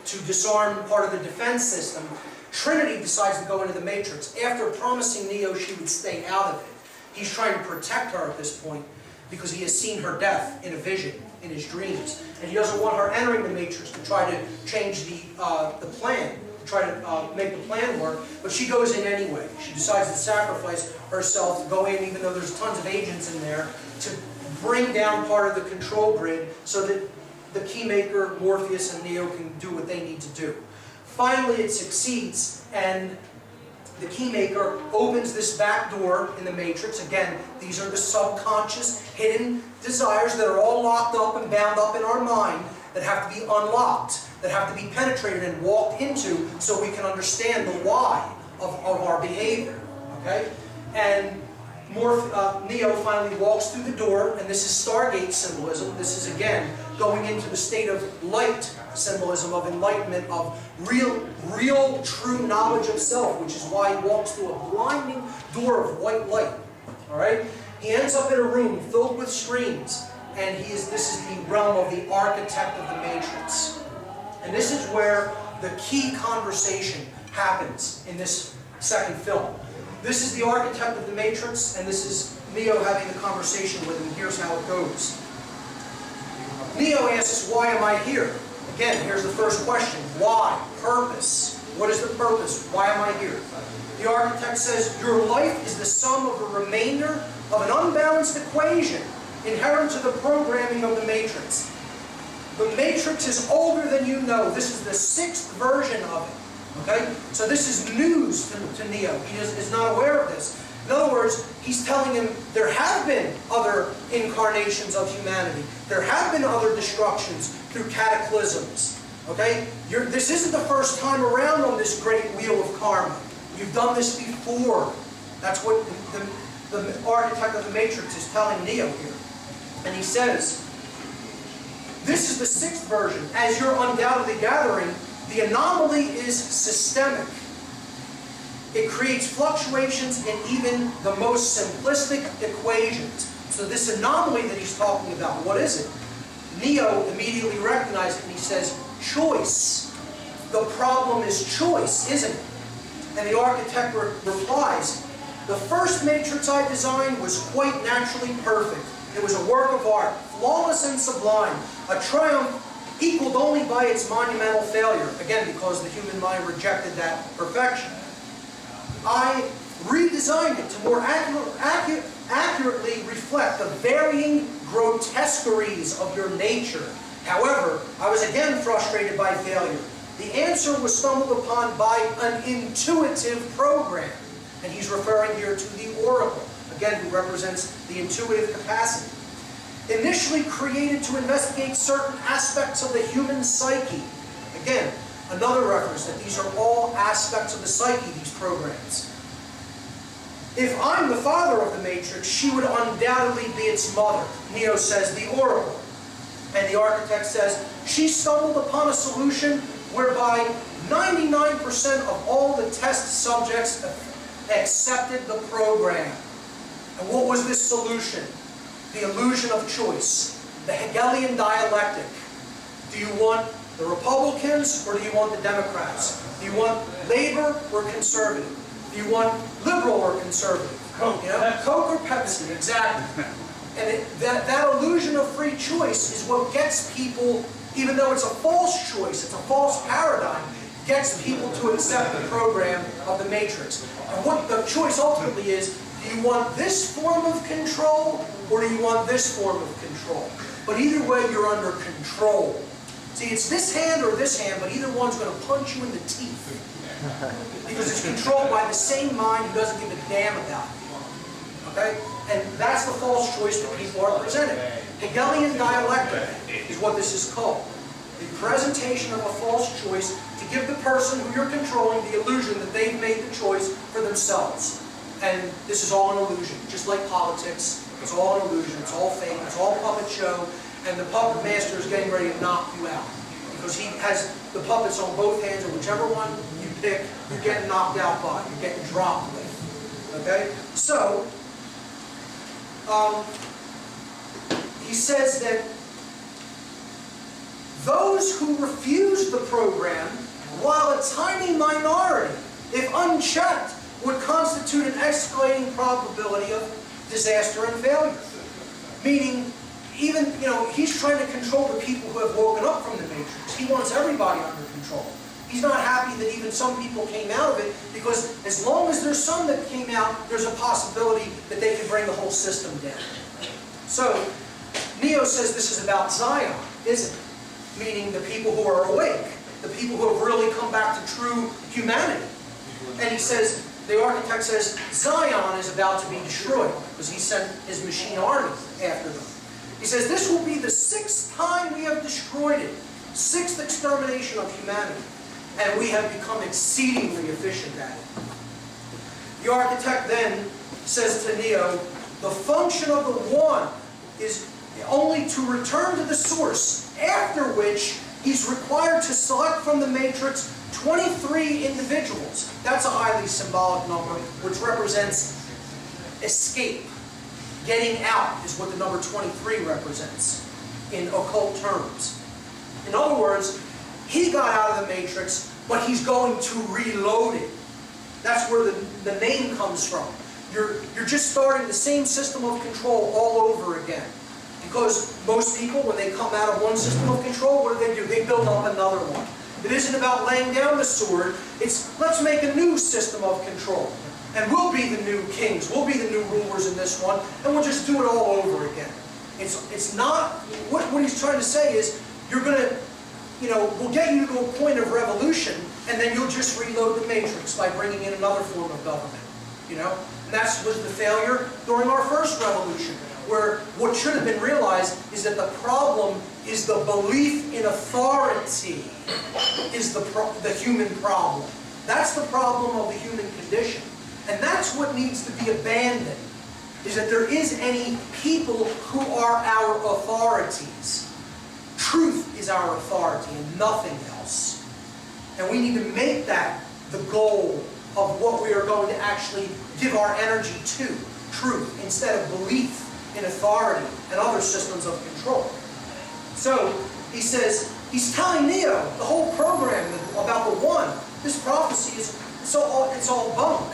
to disarm part of the defense system. Trinity decides to go into the Matrix. After promising Neo she would stay out of it, he's trying to protect her at this point because he has seen her death in a vision, in his dreams. And he doesn't want her entering the Matrix to try to change the plan, to try to make the plan work, but she goes in anyway. She decides to sacrifice herself to go in, even though there's tons of agents in there, to bring down part of the control grid so that the Keymaker, Morpheus, and Neo can do what they need to do. Finally, it succeeds, and the Keymaker opens this back door in the Matrix. Again, these are the subconscious, hidden desires that are all locked up and bound up in our mind that have to be unlocked, that have to be penetrated and walked into so we can understand the why of our behavior. Okay? And Neo finally walks through the door, and this is Stargate symbolism. This is, again, going into the state of light symbolism, of enlightenment, of real, true knowledge of self, which is why he walks through a blinding door of white light. All right? He ends up in a room filled with screens, and this is the realm of the architect of the Matrix. And this is where the key conversation happens in this second film. This is the architect of the Matrix, and this is Neo having the conversation with him. Here's how it goes. Neo asks, "Why am I here?" Again, here's the first question. Why? Purpose. What is the purpose? Why am I here? The architect says, your life is the sum of a remainder of an unbalanced equation inherent to the programming of the matrix. The matrix is older than you know. This is the 6th version of it. Okay? So this is news to Neo. He is not aware of this. In other words, he's telling him there have been other incarnations of humanity. There have been other destructions through cataclysms. Okay? This isn't the first time around on this great wheel of karma. You've done this before. That's what the architect of the matrix is telling Neo here. And he says, this is the 6th version. As you're undoubtedly gathering, the anomaly is systemic. It creates fluctuations in even the most simplistic equations. So this anomaly that he's talking about, what is it? Neo immediately recognizes it and he says, choice. The problem is choice, isn't it? And the architect replies, the first matrix I designed was quite naturally perfect. It was a work of art, flawless and sublime, a triumph equaled only by its monumental failure. Again, because the human mind rejected that perfection. I redesigned it to more accurately reflect the varying grotesqueries of your nature. However, I was again frustrated by failure. The answer was stumbled upon by an intuitive program. And he's referring here to the oracle, again, who represents the intuitive capacity. Initially created to investigate certain aspects of the human psyche. Again, another reference that these are all aspects of the psyche, these programs. If I'm the father of the matrix, she would undoubtedly be its mother. Neo says the oracle. And the architect says, she stumbled upon a solution whereby 99% of all the test subjects accepted the program. And what was this solution? The illusion of choice. The Hegelian dialectic. Do you want the Republicans or do you want the Democrats? Do you want labor or conservative? Do you want liberal or conservative? Coke. You know, Coke or Pepsi, exactly. And that illusion of free choice is what gets people, even though it's a false choice, it's a false paradigm, gets people to accept the program of the matrix. And what the choice ultimately is, do you want this form of control or do you want this form of control? But either way, you're under control. See, it's this hand or this hand, but either one's going to punch you in the teeth. Because it's controlled by the same mind who doesn't give a damn about you. Okay? And that's the false choice that people are presented. Hegelian dialectic is what this is called. The presentation of a false choice to give the person who you're controlling the illusion that they've made the choice for themselves. And this is all an illusion. Just like politics, it's all an illusion. It's all fake. It's all puppet show. And the puppet master is getting ready to knock you out. Because he has the puppets on both hands, and whichever one you pick, you're getting knocked out by. You're getting dropped with. Okay? So, he says that those who refuse the program, while a tiny minority, if unchecked, would constitute an escalating probability of disaster and failure. Meaning, even, he's trying to control the people who have woken up from the matrix. He wants everybody under control. He's not happy that even some people came out of it, because as long as there's some that came out, there's a possibility that they can bring the whole system down. So, Neo says this is about Zion, isn't it? Meaning the people who are awake, the people who have really come back to true humanity. And he says, the architect says, Zion is about to be destroyed, because he sent his machine army after them. He says, this will be the 6th time we have destroyed it, 6th extermination of humanity. And we have become exceedingly efficient at it. The architect then says to Neo, the function of the one is only to return to the source, after which he's required to select from the matrix 23 individuals. That's a highly symbolic number, which represents escape. Getting out is what the number 23 represents in occult terms. In other words, he got out of the matrix, but he's going to reload it. That's where the name comes from. You're just starting the same system of control all over again. Because most people, when they come out of one system of control, what do? They build up another one. It isn't about laying down the sword. It's let's make a new system of control. And we'll be the new kings. We'll be the new rulers in this one. And we'll just do it all over again. It's not, what he's trying to say is, you're going to, we'll get you to a point of revolution, and then you'll just reload the matrix by bringing in another form of government. And that was the failure during our first revolution, where what should have been realized is that the problem is the belief in authority is the human problem. That's the problem of the human condition. And that's what needs to be abandoned, is that there is any people who are our authorities. Truth is our authority and nothing else. And we need to make that the goal of what we are going to actually give our energy to. Truth, instead of belief in authority and other systems of control. So, he says, he's telling Neo, the whole program about the one, this prophecy is, it's all bunk.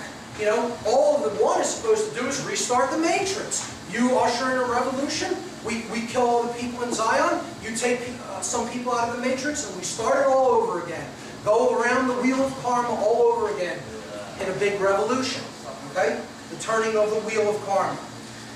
All the one is supposed to do is restart the matrix. You usher in a revolution, we kill all the people in Zion, you take some people out of the matrix, and we start it all over again. Go around the wheel of karma all over again in a big revolution. Okay? The turning of the wheel of karma.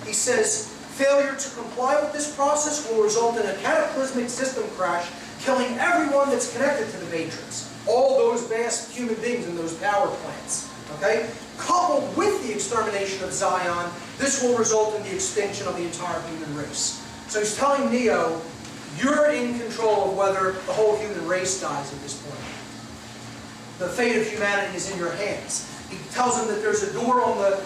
He says, failure to comply with this process will result in a cataclysmic system crash, killing everyone that's connected to the matrix. All those vast human beings in those power plants. Okay? Coupled with the extermination of Zion, this will result in the extinction of the entire human race. So he's telling Neo, you're in control of whether the whole human race dies at this point. The fate of humanity is in your hands. He tells him that there's a door on the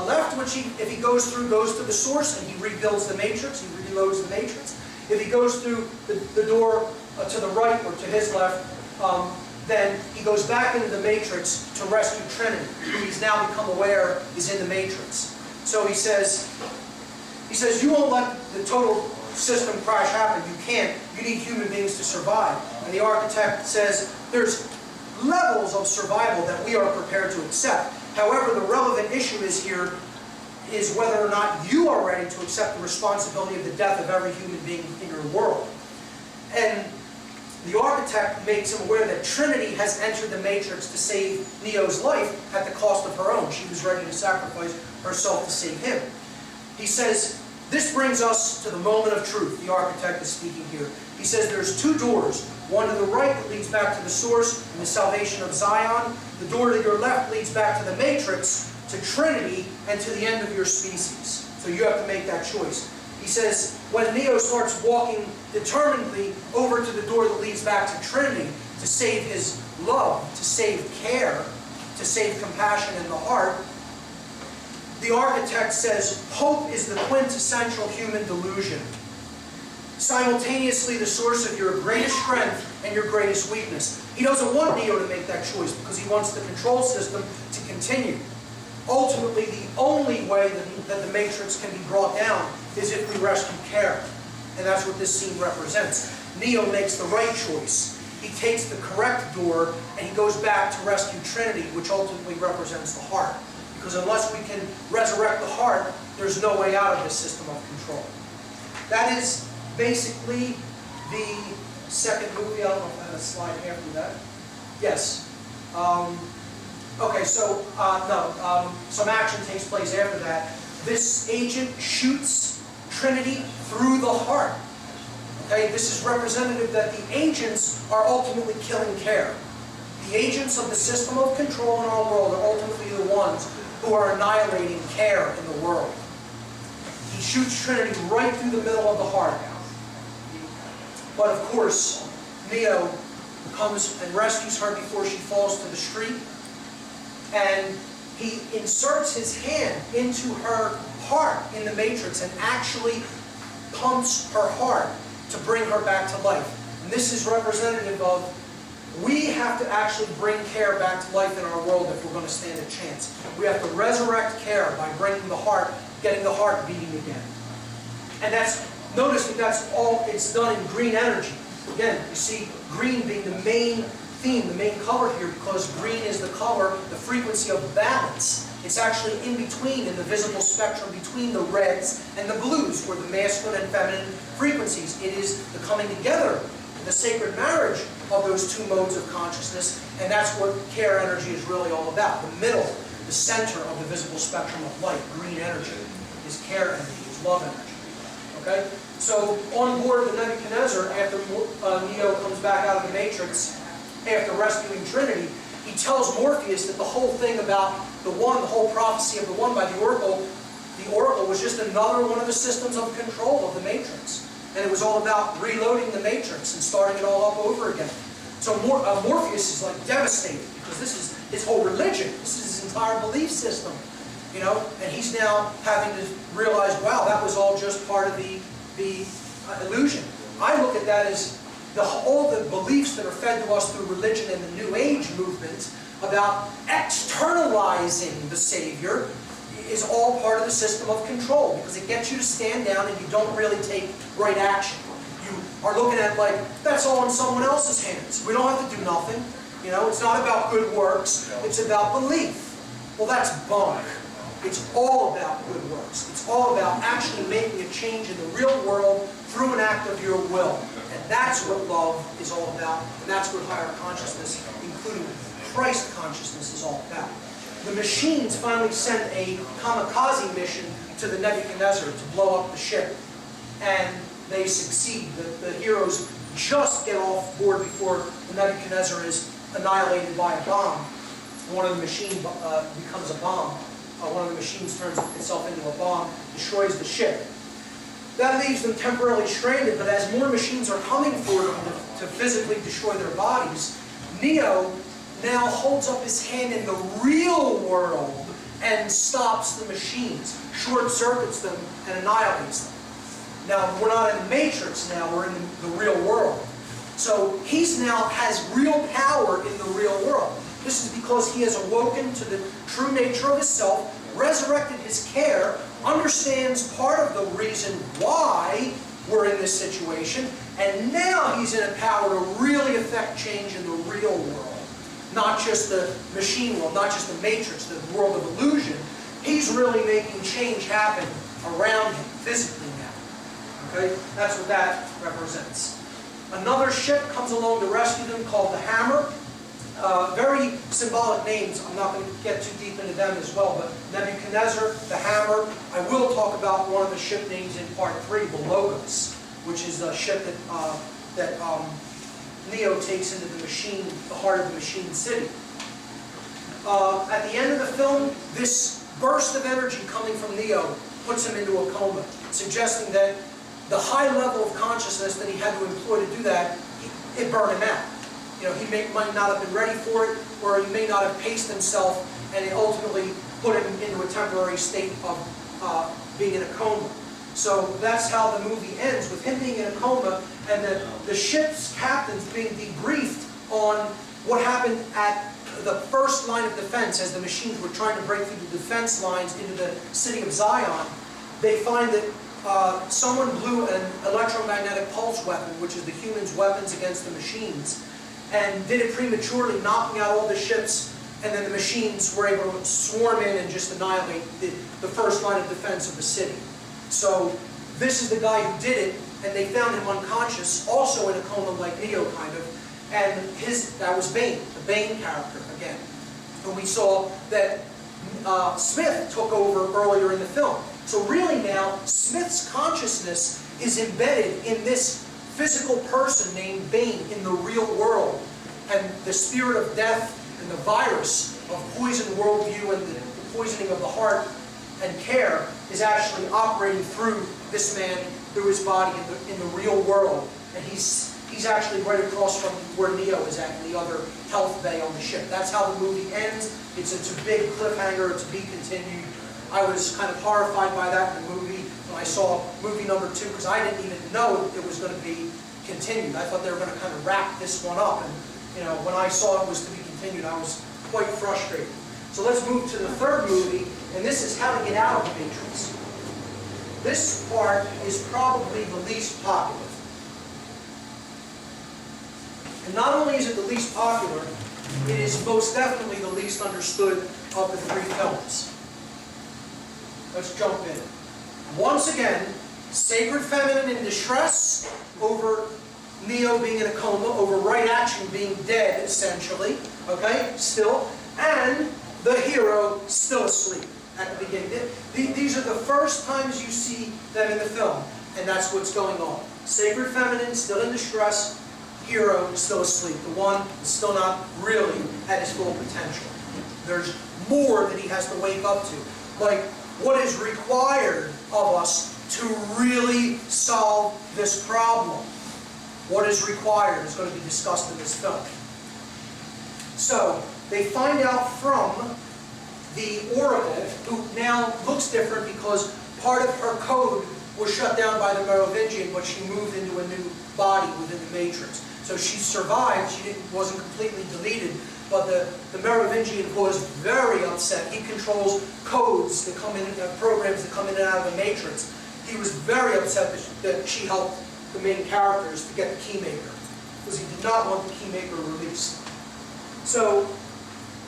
left, which if he goes through, goes to the source, and he rebuilds the matrix, he reloads the matrix. If he goes through the door to the right or to his left, then he goes back into the matrix to rescue Trinity, who he's now become aware is in the matrix. So he says, you won't let the total system crash happen. You can't. You need human beings to survive. And the architect says, there's levels of survival that we are prepared to accept. However, the relevant issue is whether or not you are ready to accept the responsibility of the death of every human being in your world. And the architect makes him aware that Trinity has entered the matrix to save Neo's life at the cost of her own. She was ready to sacrifice herself to save him. He says, this brings us to the moment of truth. The architect is speaking here. He says there's two doors. One to the right that leads back to the source and the salvation of Zion. The door to your left leads back to the matrix, to Trinity, and to the end of your species. So you have to make that choice. He says, when Neo starts walking determinedly over to the door that leads back to Trinity to save his love, to save care, to save compassion in the heart, the architect says, hope is the quintessential human delusion. Simultaneously the source of your greatest strength and your greatest weakness. He doesn't want Neo to make that choice because he wants the control system to continue. Ultimately, the only way that the matrix can be brought down is if we rescue care. And that's what this scene represents. Neo makes the right choice. He takes the correct door and he goes back to rescue Trinity, which ultimately represents the heart. Because unless we can resurrect the heart, there's no way out of this system of control. That is basically the second movie. I don't know if I have a slide after that. Yes. Okay, so some action takes place after that. This agent shoots Trinity through the heart. Okay, this is representative that the agents are ultimately killing care. The agents of the system of control in our world are ultimately the ones who are annihilating care in the world. He shoots Trinity right through the middle of the heart. But of course, Neo comes and rescues her before she falls to the street. And he inserts his hand into her heart in the matrix and actually pumps her heart to bring her back to life. And this is representative of we have to actually bring care back to life in our world if we're going to stand a chance. We have to resurrect care by bringing the heart, getting the heart beating again. And notice that that's all, it's done in green energy. Again, you see green being the main theme, the main color here, because green is the color, the frequency of balance. It's actually in between, in the visible spectrum, between the reds and the blues, where the masculine and feminine frequencies. It is the coming together, the sacred marriage of those two modes of consciousness, and that's what care energy is really all about. The middle, the center of the visible spectrum of light, green energy, is care energy, is love energy. Okay? So on board the Nebuchadnezzar, after Neo comes back out of the Matrix, after rescuing Trinity, he tells Morpheus that the whole thing about the One, the whole prophecy of the One by the Oracle was just another one of the systems of control of the Matrix. And it was all about reloading the Matrix and starting it all up over again. So Morpheus is like devastated, because this is his whole religion. This is his entire belief system. You know, and he's now having to realize, wow, that was all just part of the illusion. I look at that as all the beliefs that are fed to us through religion and the New Age movement about externalizing the Savior is all part of the system of control, because it gets you to stand down and you don't really take right action. You are looking at like, that's all in someone else's hands. We don't have to do nothing. You know, it's not about good works, it's about belief. Well, that's bunk. It's all about good works. It's all about actually making a change in the real world through an act of your will. And that's what love is all about. And that's what higher consciousness, including Christ consciousness, is all about. The machines finally sent a kamikaze mission to the Nebuchadnezzar to blow up the ship. And they succeed. The heroes just get off board before the Nebuchadnezzar is annihilated by a bomb. One of the machines becomes a bomb. One of the machines turns itself into a bomb, destroys the ship. That leaves them temporarily stranded, but as more machines are coming for them to physically destroy their bodies, Neo now holds up his hand in the real world and stops the machines, short-circuits them, and annihilates them. Now, we're not in the Matrix now, we're in the real world. So he's now has real power in the real world. This is because he has awoken to the true nature of his self, resurrected his care, understands part of the reason why we're in this situation, and now he's in a power to really affect change in the real world. Not just the machine world, not just the Matrix, the world of illusion. He's really making change happen around him, physically now. Okay? That's what that represents. Another ship comes along to rescue them called the Hammer. Very symbolic names. I'm not going to get too deep into them as well, but Nebuchadnezzar, the Hammer. I will talk about one of the ship names in part 3, the Logos, which is a ship that Neo takes into the machine, the heart of the machine city. At the end of the film, this burst of energy coming from Neo puts him into a coma, suggesting that the high level of consciousness that he had to employ to do that, it burned him out. You know, he might not have been ready for it, or he may not have paced himself, and it ultimately put him into a temporary state of being in a coma. So that's how the movie ends, with him being in a coma, and the ship's captains being debriefed on what happened at the first line of defense as the machines were trying to break through the defense lines into the city of Zion. They find that someone blew an electromagnetic pulse weapon, which is the humans' weapons against the machines, and did it prematurely, knocking out all the ships, and then the machines were able to swarm in and just annihilate the first line of defense of the city. So this is the guy who did it, and they found him unconscious, also in a coma like Neo, kind of, and that was Bane, the Bane character again. And we saw that Smith took over earlier in the film. So really now, Smith's consciousness is embedded in this physical person named Bane in the real world. And the spirit of death and the virus of poison worldview and the poisoning of the heart and care is actually operating through this man, through his body in the real world. And he's actually right across from where Neo is at, in the other health bay on the ship. That's how the movie ends. It's a big cliffhanger to be continued. I was kind of horrified by that in the movie when I saw movie number 2, because I didn't even know it was going to be continued. I thought they were going to kind of wrap this one up, and you know, when I saw it was to be continued, I was quite frustrated. So let's move to the third movie, and this is How to Get Out of the Matrix. This part is probably the least popular. And not only is it the least popular, it is most definitely the least understood of the 3 films. Let's jump in. Once again, sacred feminine in distress over Neo being in a coma, over right action being dead, essentially, okay, still, and the hero still asleep at the beginning. These are the first times you see them in the film, and that's what's going on. Sacred feminine, still in distress, hero still asleep. The one is still not really at his full potential. There's more that he has to wake up to. Like, what is required of us to really solve this problem? What is required is going to be discussed in this film. So, they find out from the Oracle, who now looks different because part of her code was shut down by the Merovingian, but she moved into a new body within the Matrix. So she survived, wasn't completely deleted, but the Merovingian was very upset. He controls codes that come in, programs that come in and out of the Matrix. He was very upset that she helped the main characters to get the Keymaker, because he did not want the Keymaker released. So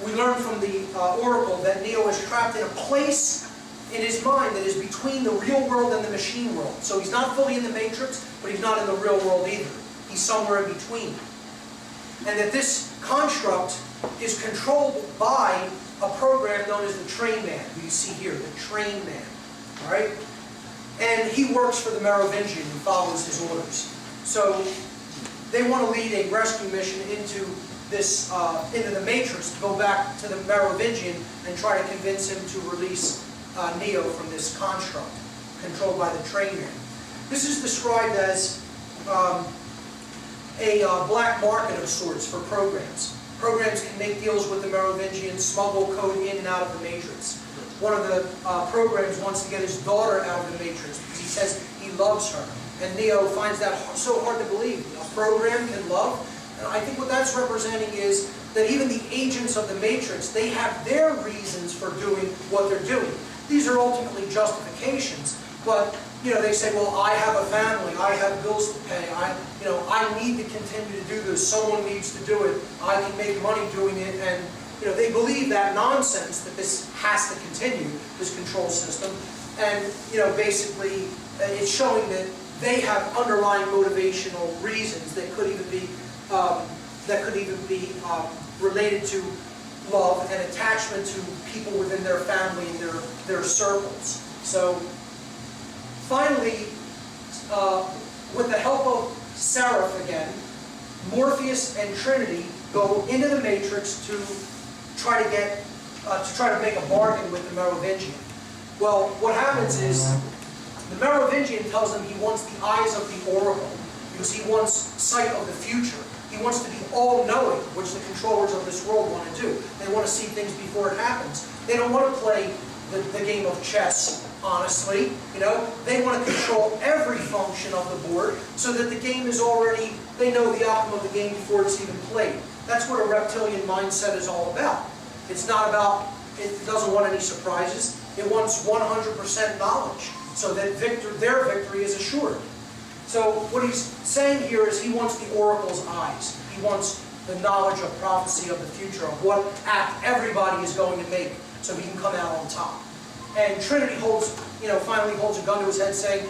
we learn from the Oracle that Neo is trapped in a place in his mind that is between the real world and the machine world. So he's not fully in the Matrix, but he's not in the real world either. He's somewhere in between. And that this construct is controlled by a program known as the Train Man, who you see here, the Train Man. All right? And he works for the Merovingian and follows his orders. So they want to lead a rescue mission into this, into the Matrix, to go back to the Merovingian and try to convince him to release Neo from this construct controlled by the Train Man. This is described as a black market of sorts for programs. Programs can make deals with the Merovingian, smuggle code in and out of the Matrix. One of the programs wants to get his daughter out of the Matrix because he says he loves her. And Neo finds that so hard to believe. A program can love. And I think what that's representing is that even the agents of the Matrix, they have their reasons for doing what they're doing. These are ultimately justifications, but they say, well, I have a family, I have bills to pay, I need to continue to do this, someone needs to do it, I can make money doing it, and they believe that nonsense, that this has to continue, this control system, and basically it's showing that they have underlying motivational reasons that could even be related to love and attachment to people within their family and their circles. So finally, with the help of Seraph again, Morpheus and Trinity go into the Matrix to try to make a bargain with the Merovingian. Well, what happens is the Merovingian tells them he wants the eyes of the Oracle because he wants sight of the future. He wants to be all-knowing, which the controllers of this world want to do. They want to see things before it happens. They don't want to play the game of chess, honestly. They want to control every function of the board so that the game is already, they know the outcome of the game before it's even played. That's what a reptilian mindset is all about. It's not about, it doesn't want any surprises. It wants 100% knowledge so that their victory is assured. So what he's saying here is he wants the Oracle's eyes. He wants the knowledge of prophecy of the future, of what act everybody is going to make so he can come out on top. And Trinity finally holds a gun to his head saying,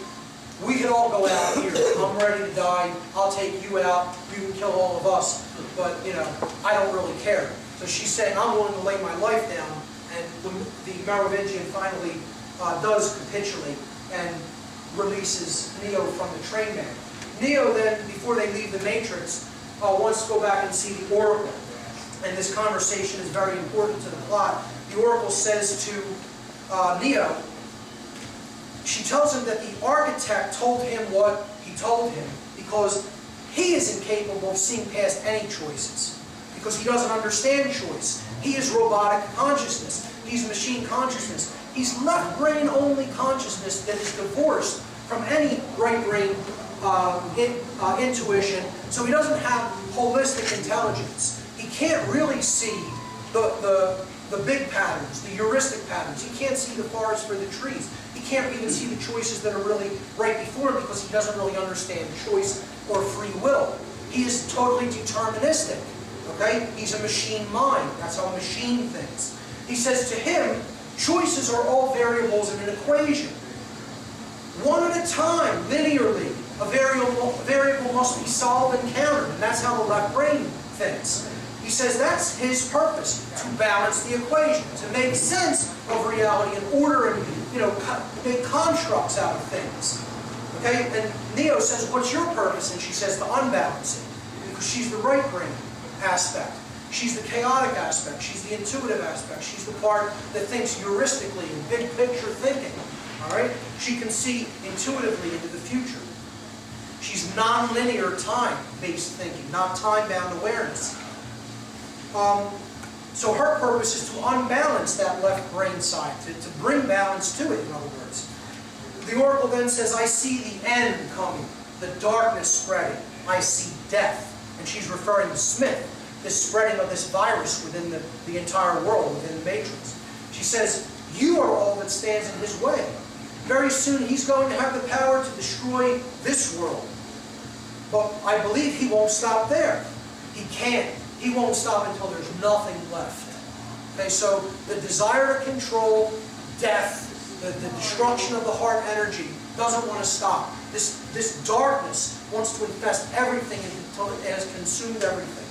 we can all go out here. I'm ready to die. I'll take you out. You can kill all of us. But, I don't really care. So she's saying, I'm willing to lay my life down. And the Merovingian finally does capitulate and releases Neo from the Train Man. Neo then, before they leave the Matrix, wants to go back and see the Oracle. And this conversation is very important to the plot. The Oracle says to Neo, she tells him that the architect told him what he told him because he is incapable of seeing past any choices. Because he doesn't understand choice. He is robotic consciousness. He's machine consciousness. He's left brain only consciousness that is divorced from any right brain intuition. So he doesn't have holistic intelligence. He can't really see the big patterns, the heuristic patterns. He can't see the forest for the trees. He can't even see the choices that are really right before him because he doesn't really understand choice or free will. He is totally deterministic. Okay? He's a machine mind. That's how a machine thinks. He says to him, choices are all variables in an equation. One at a time, linearly. A variable must be solved and countered, and that's how the left brain thinks. He says that's his purpose, to balance the equation, to make sense of reality and order and, make constructs out of things. Okay? And Neo says, what's your purpose? And she says to unbalance it, because she's the right brain aspect. She's the chaotic aspect. She's the intuitive aspect. She's the part that thinks heuristically and big picture thinking. All right? She can see intuitively into the future. She's non-linear time-based thinking, not time-bound awareness. So her purpose is to unbalance that left brain side, to bring balance to it, in other words. The Oracle then says, I see the end coming, the darkness spreading. I see death. And she's referring to Smith, this spreading of this virus within the entire world, within the matrix. She says, you are all that stands in his way. Very soon he's going to have the power to destroy this world. But I believe he won't stop there. He can't. He won't stop until there's nothing left. Okay, so the desire to control death, the destruction of the heart energy, doesn't want to stop. This darkness wants to infest everything until it has consumed everything.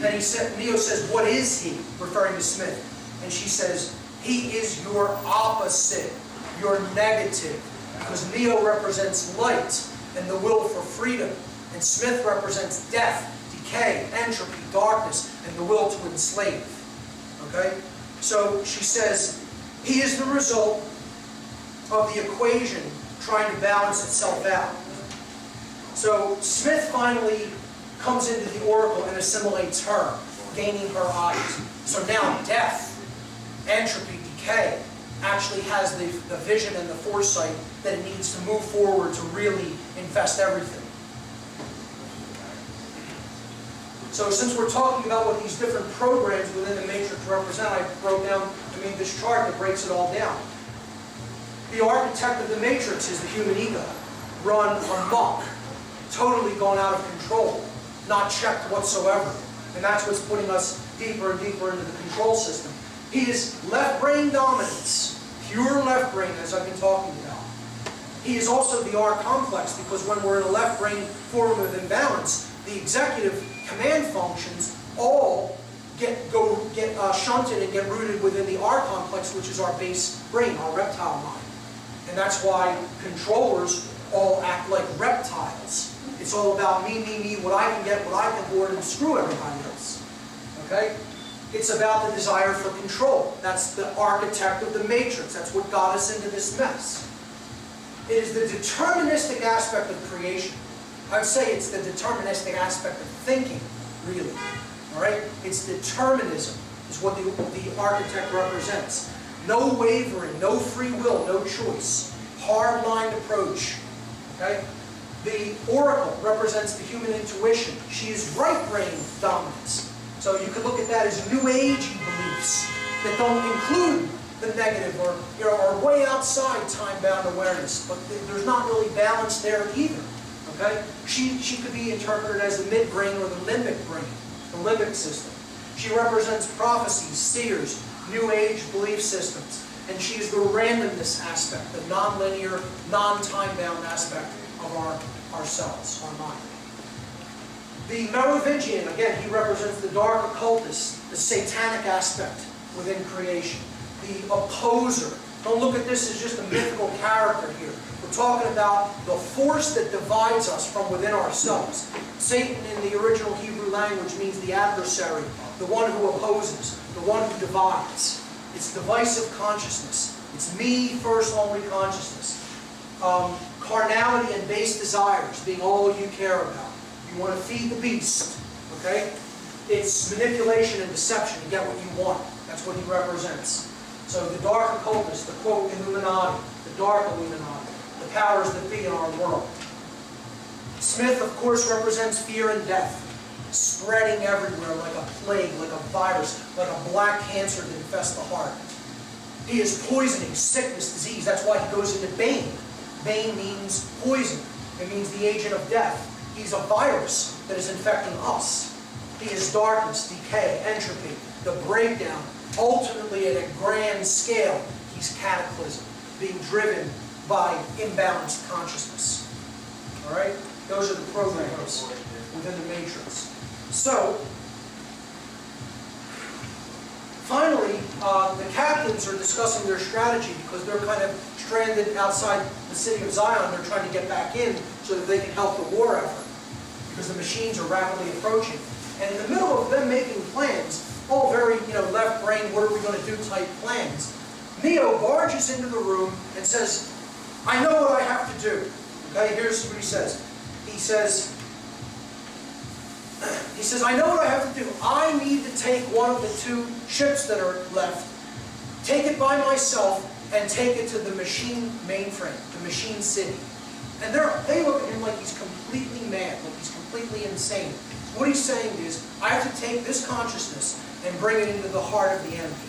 And Neo says, what is he? Referring to Smith. And she says, he is your opposite, your negative. Because Neo represents light and the will for freedom. And Smith represents death, decay, entropy, darkness, and the will to enslave. Okay? So she says, he is the result of the equation trying to balance itself out. So Smith finally comes into the Oracle and assimilates her, gaining her eyes. So now death, entropy, decay, actually has the vision and the foresight that it needs to move forward to really infest everything. So since we're talking about what these different programs within the matrix represent, I wrote down, this chart that breaks it all down. The architect of the matrix is the human ego, run amok, totally gone out of control, not checked whatsoever. And that's what's putting us deeper and deeper into the control system. He is left brain dominance, pure left brain, as I've been talking about. He is also the R complex, because when we're in a left brain form of imbalance, the executive command functions all get shunted and get rooted within the R complex, which is our base brain, our reptile mind. And that's why controllers all act like reptiles. It's all about me, what I can get, what I can hoard, and screw everybody else. Okay? It's about the desire for control. That's the architect of the matrix. That's what got us into this mess. It is the deterministic aspect of creation. I would say it's the deterministic aspect of thinking, really. All right? It's determinism is what the architect represents. No wavering, no free will, no choice. Hard-lined approach. Okay? The oracle represents the human intuition. She is right brain dominance. So you could look at that as New Age beliefs that don't include the negative or are way outside time-bound awareness. But there's not really balance there either. Okay? She could be interpreted as the midbrain or the limbic brain, the limbic system. She represents prophecies, seers, New Age belief systems. And she is the randomness aspect, the non-linear, non-time-bound aspect of ourselves, our mind. The Merovingian, again, he represents the dark occultist, the satanic aspect within creation. The opposer. Don't look at this as just a mythical character here. We're talking about the force that divides us from within ourselves. Satan in the original Hebrew language means the adversary, the one who opposes, the one who divides. It's divisive consciousness. It's me first only consciousness. Carnality and base desires being all you care about. You want to feed the beast. Okay? It's manipulation and deception to get what you want. That's what he represents. So the dark occultist, the quote Illuminati, the dark Illuminati, the powers that be in our world. Smith, of course, represents fear and death, spreading everywhere like a plague, like a virus, like a black cancer that infests the heart. He is poisoning, sickness, disease. That's why he goes into Bane. Bane means poison. It means the agent of death. He's a virus that is infecting us. He is darkness, decay, entropy, the breakdown. Ultimately, at a grand scale, he's cataclysm, being driven by imbalanced consciousness. All right? Those are the programs within the matrix. So, finally, the captains are discussing their strategy because they're kind of stranded outside the city of Zion. They're trying to get back in so that they can help the war effort because the machines are rapidly approaching. And in the middle of them making plans, all very, left brain, what are we going to do type plans, Neo barges into the room and says, I know what I have to do. Okay, here's what he says. He says, I know what I have to do. I need to take one of the 2 ships that are left, take it by myself, and take it to the machine mainframe, the machine city. And they look at him like he's completely mad, like he's completely insane. What he's saying is, I have to take this consciousness and bring it into the heart of the enemy.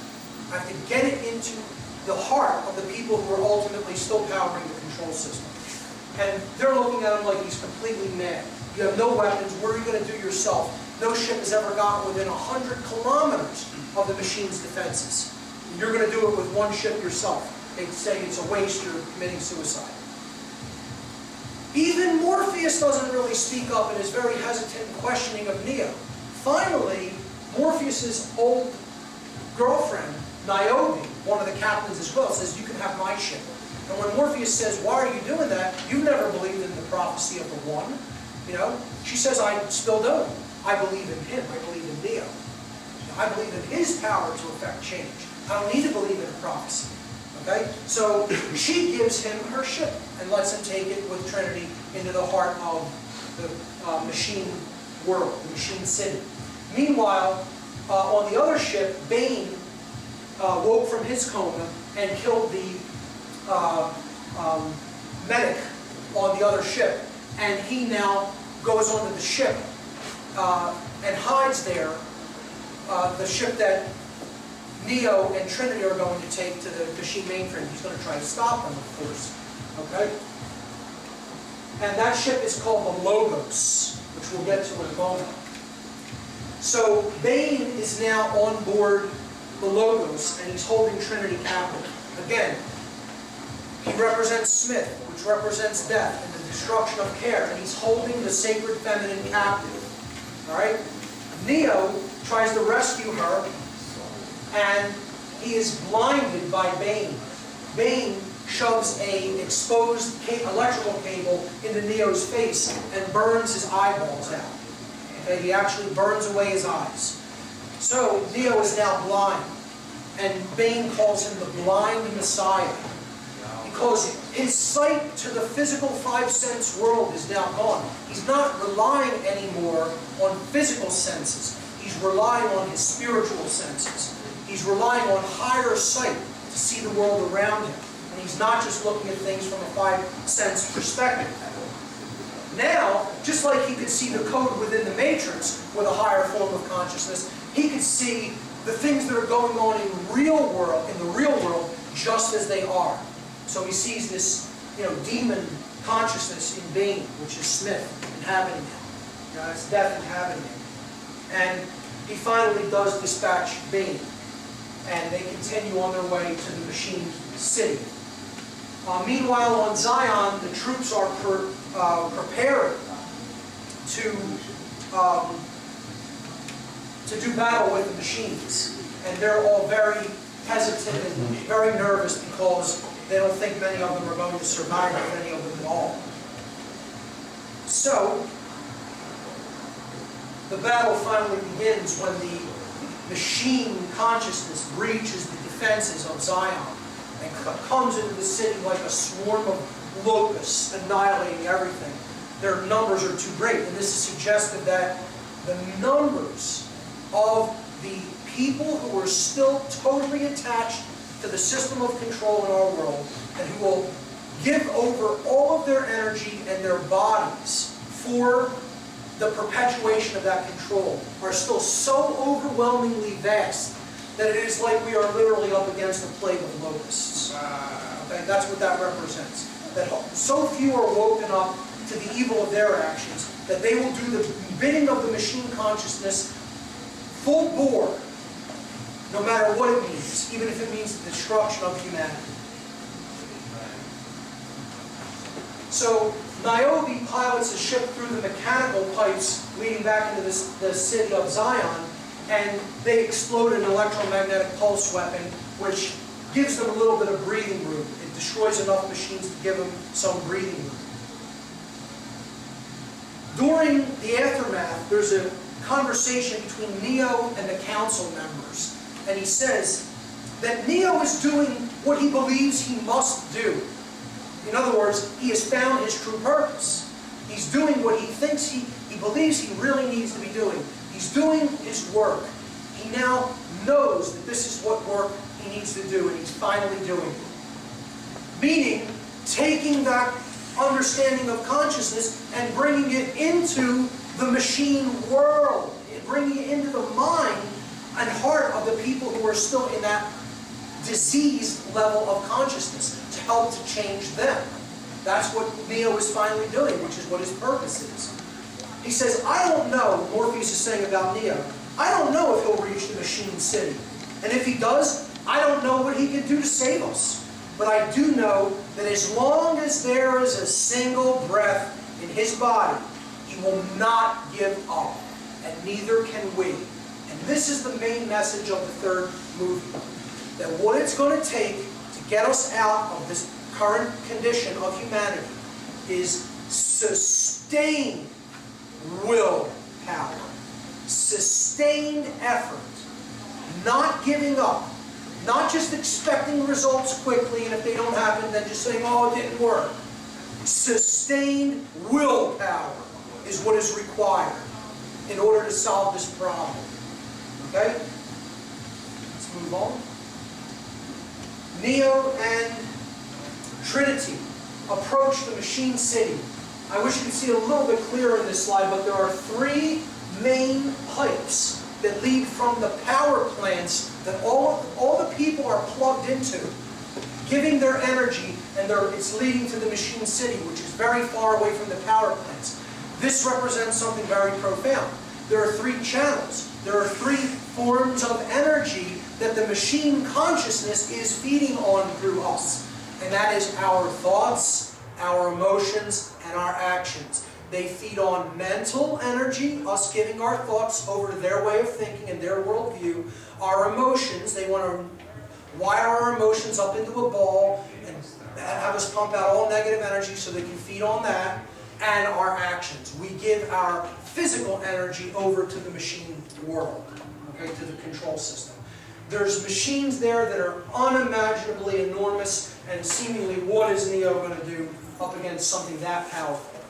I have to get it into the heart of the people who are ultimately still powering the control system. And they're looking at him like he's completely mad. You have no weapons. What are you going to do yourself? No ship has ever gotten within 100 kilometers of the machine's defenses. You're going to do it with 1 ship yourself. They say it's a waste, you're committing suicide. Even Morpheus doesn't really speak up and is very hesitant and questioning of Neo. Finally, Morpheus's old girlfriend, Niobe, one of the captains as well, says, you can have my ship. And when Morpheus says, why are you doing that? You've never believed in the prophecy of the One. She says, I still don't. I believe in him. I believe in Neo. I believe in his power to effect change. I don't need to believe in a prophecy. Okay? So she gives him her ship and lets him take it with Trinity into the heart of the machine world, the machine city. Meanwhile, on the other ship, Bane woke from his coma and killed the medic on the other ship. And he now goes onto the ship and hides there, the ship that Neo and Trinity are going to take to the machine mainframe. He's going to try to stop them, of course. Okay? And that ship is called the Logos, which we'll get to in a moment. So Bane is now on board the Logos, and he's holding Trinity captive. Again, he represents Smith, which represents death and the destruction of care, and he's holding the sacred feminine captive. All right? Neo tries to rescue her, and he is blinded by Bane. Bane shoves an exposed electrical cable into Neo's face and burns his eyeballs out. Okay? He actually burns away his eyes. So Neo is now blind, and Bane calls him the blind Messiah. Because his sight to the physical 5-sense world is now gone. He's not relying anymore on physical senses. He's relying on his spiritual senses. He's relying on higher sight to see the world around him. And he's not just looking at things from a 5-sense perspective. Now, just like he could see the code within the matrix with a higher form of consciousness, he could see the things that are going on in the real world, just as they are. So he sees this, demon consciousness in Bane, which is Smith, inhabiting him. It's death inhabiting him. And he finally does dispatch Bane. And they continue on their way to the machine city. Meanwhile, on Zion, the troops are prepared to do battle with the machines. And they're all very hesitant and very nervous because they don't think many of them are going to survive, if any of them at all. So, the battle finally begins when the machine consciousness breaches the defenses of Zion and comes into the city like a swarm of locusts, annihilating everything. Their numbers are too great, and this is suggestive that the numbers of the people who are still totally attached to the system of control in our world, and who will give over all of their energy and their bodies for the perpetuation of that control, are still so overwhelmingly vast that it is like we are literally up against a plague of locusts. Okay? That's what that represents. That so few are woken up to the evil of their actions that they will do the bidding of the machine consciousness full bore, no matter what it means, even if it means the destruction of humanity. So Niobe pilots a ship through the mechanical pipes leading back into the city of Zion, and they explode an electromagnetic pulse weapon, which gives them a little bit of breathing room. It destroys enough machines to give them some breathing room. During the aftermath, there's a conversation between Neo and the council members, and he says that Neo is doing what he believes he must do. In other words, he has found his true purpose. He's doing what he thinks he believes he really needs to be doing. He's doing his work. He now knows that this is what work he needs to do, and he's finally doing it. Meaning, taking that understanding of consciousness and bringing it into the machine world, bringing it into the mind and heart of the people who are still in that diseased level of consciousness, to help to change them. That's what Neo is finally doing, which is what his purpose is. He says, I don't know, Morpheus is saying about Neo, I don't know if he'll reach the machine city. And if he does, I don't know what he can do to save us. But I do know that as long as there is a single breath in his body, he will not give up, and neither can we. And this is the main message of the third movie. That what it's going to take to get us out of this current condition of humanity is sustained willpower, sustained effort, not giving up, not just expecting results quickly, and if they don't happen, then just saying, oh, it didn't work. Sustained willpower is what is required in order to solve this problem. Okay? Let's move on. Neo and Trinity approach the machine city. I wish you could see it a little bit clearer in this slide, but there are three main pipes that lead from the power plants that all the people are plugged into, giving their energy, and it's leading to the machine city, which is very far away from the power plants. This represents something very profound. There are three channels. There are three forms of energy that the machine consciousness is feeding on through us. And that is our thoughts, our emotions, and our actions. They feed on mental energy, us giving our thoughts over to their way of thinking and their worldview. Our emotions, they want to wire our emotions up into a ball and have us pump out all negative energy so they can feed on that. And our actions. We give our physical energy over to the machine world, okay, to the control system. There's machines there that are unimaginably enormous, and seemingly what is Neo going to do up against something that powerful?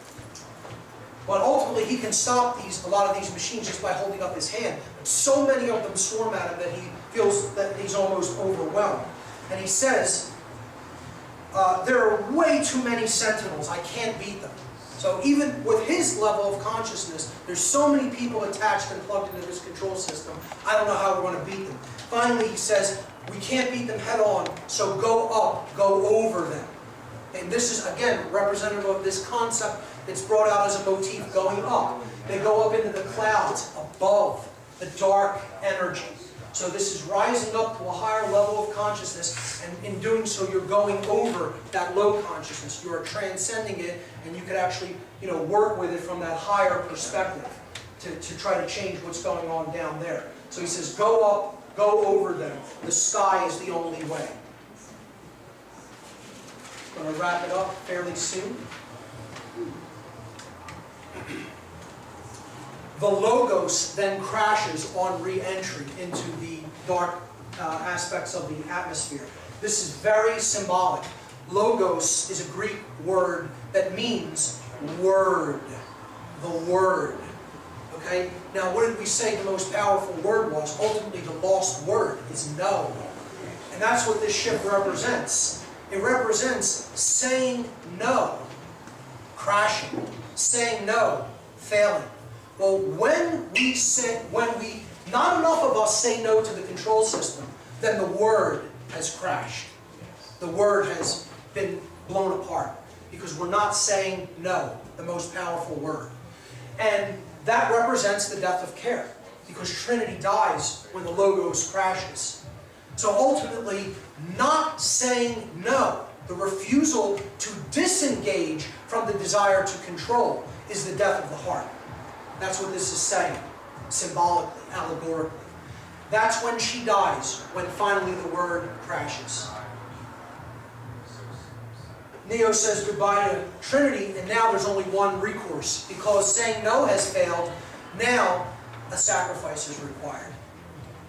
But ultimately he can stop a lot of these machines just by holding up his hand. But so many of them swarm at him that he feels that he's almost overwhelmed. And he says, there are way too many sentinels, I can't beat them. So even with his level of consciousness, there's so many people attached and plugged into this control system, I don't know how we're going to beat them. Finally, he says, we can't beat them head on, so go up, go over them. And this is, again, representative of this concept that's brought out as a motif, going up. They go up into the clouds, above the dark energy. So this is rising up to a higher level of consciousness, and in doing so, you're going over that low consciousness. You are transcending it, and you could actually, work with it from that higher perspective to try to change what's going on down there. So he says, go up, go over them. The sky is the only way. I'm going to wrap it up fairly soon. The Logos then crashes on re-entry into the dark aspects of the atmosphere. This is very symbolic. Logos is a Greek word that means word. The word. Okay? Now, what did we say the most powerful word was? Ultimately, the lost word is no. And that's what this ship represents. It represents saying no, crashing, saying no, failing. Well, not enough of us say no to the control system, then the word has crashed. The word has been blown apart because we're not saying no, the most powerful word. And that represents the death of care, because Trinity dies when the Logos crashes. So ultimately, not saying no, The refusal to disengage from the desire to control is the death of the heart. That's what this is saying, symbolically, allegorically. That's when she dies, when finally the word crashes. Neo says goodbye to Trinity, and now there's only one recourse. Because saying no has failed, now a sacrifice is required.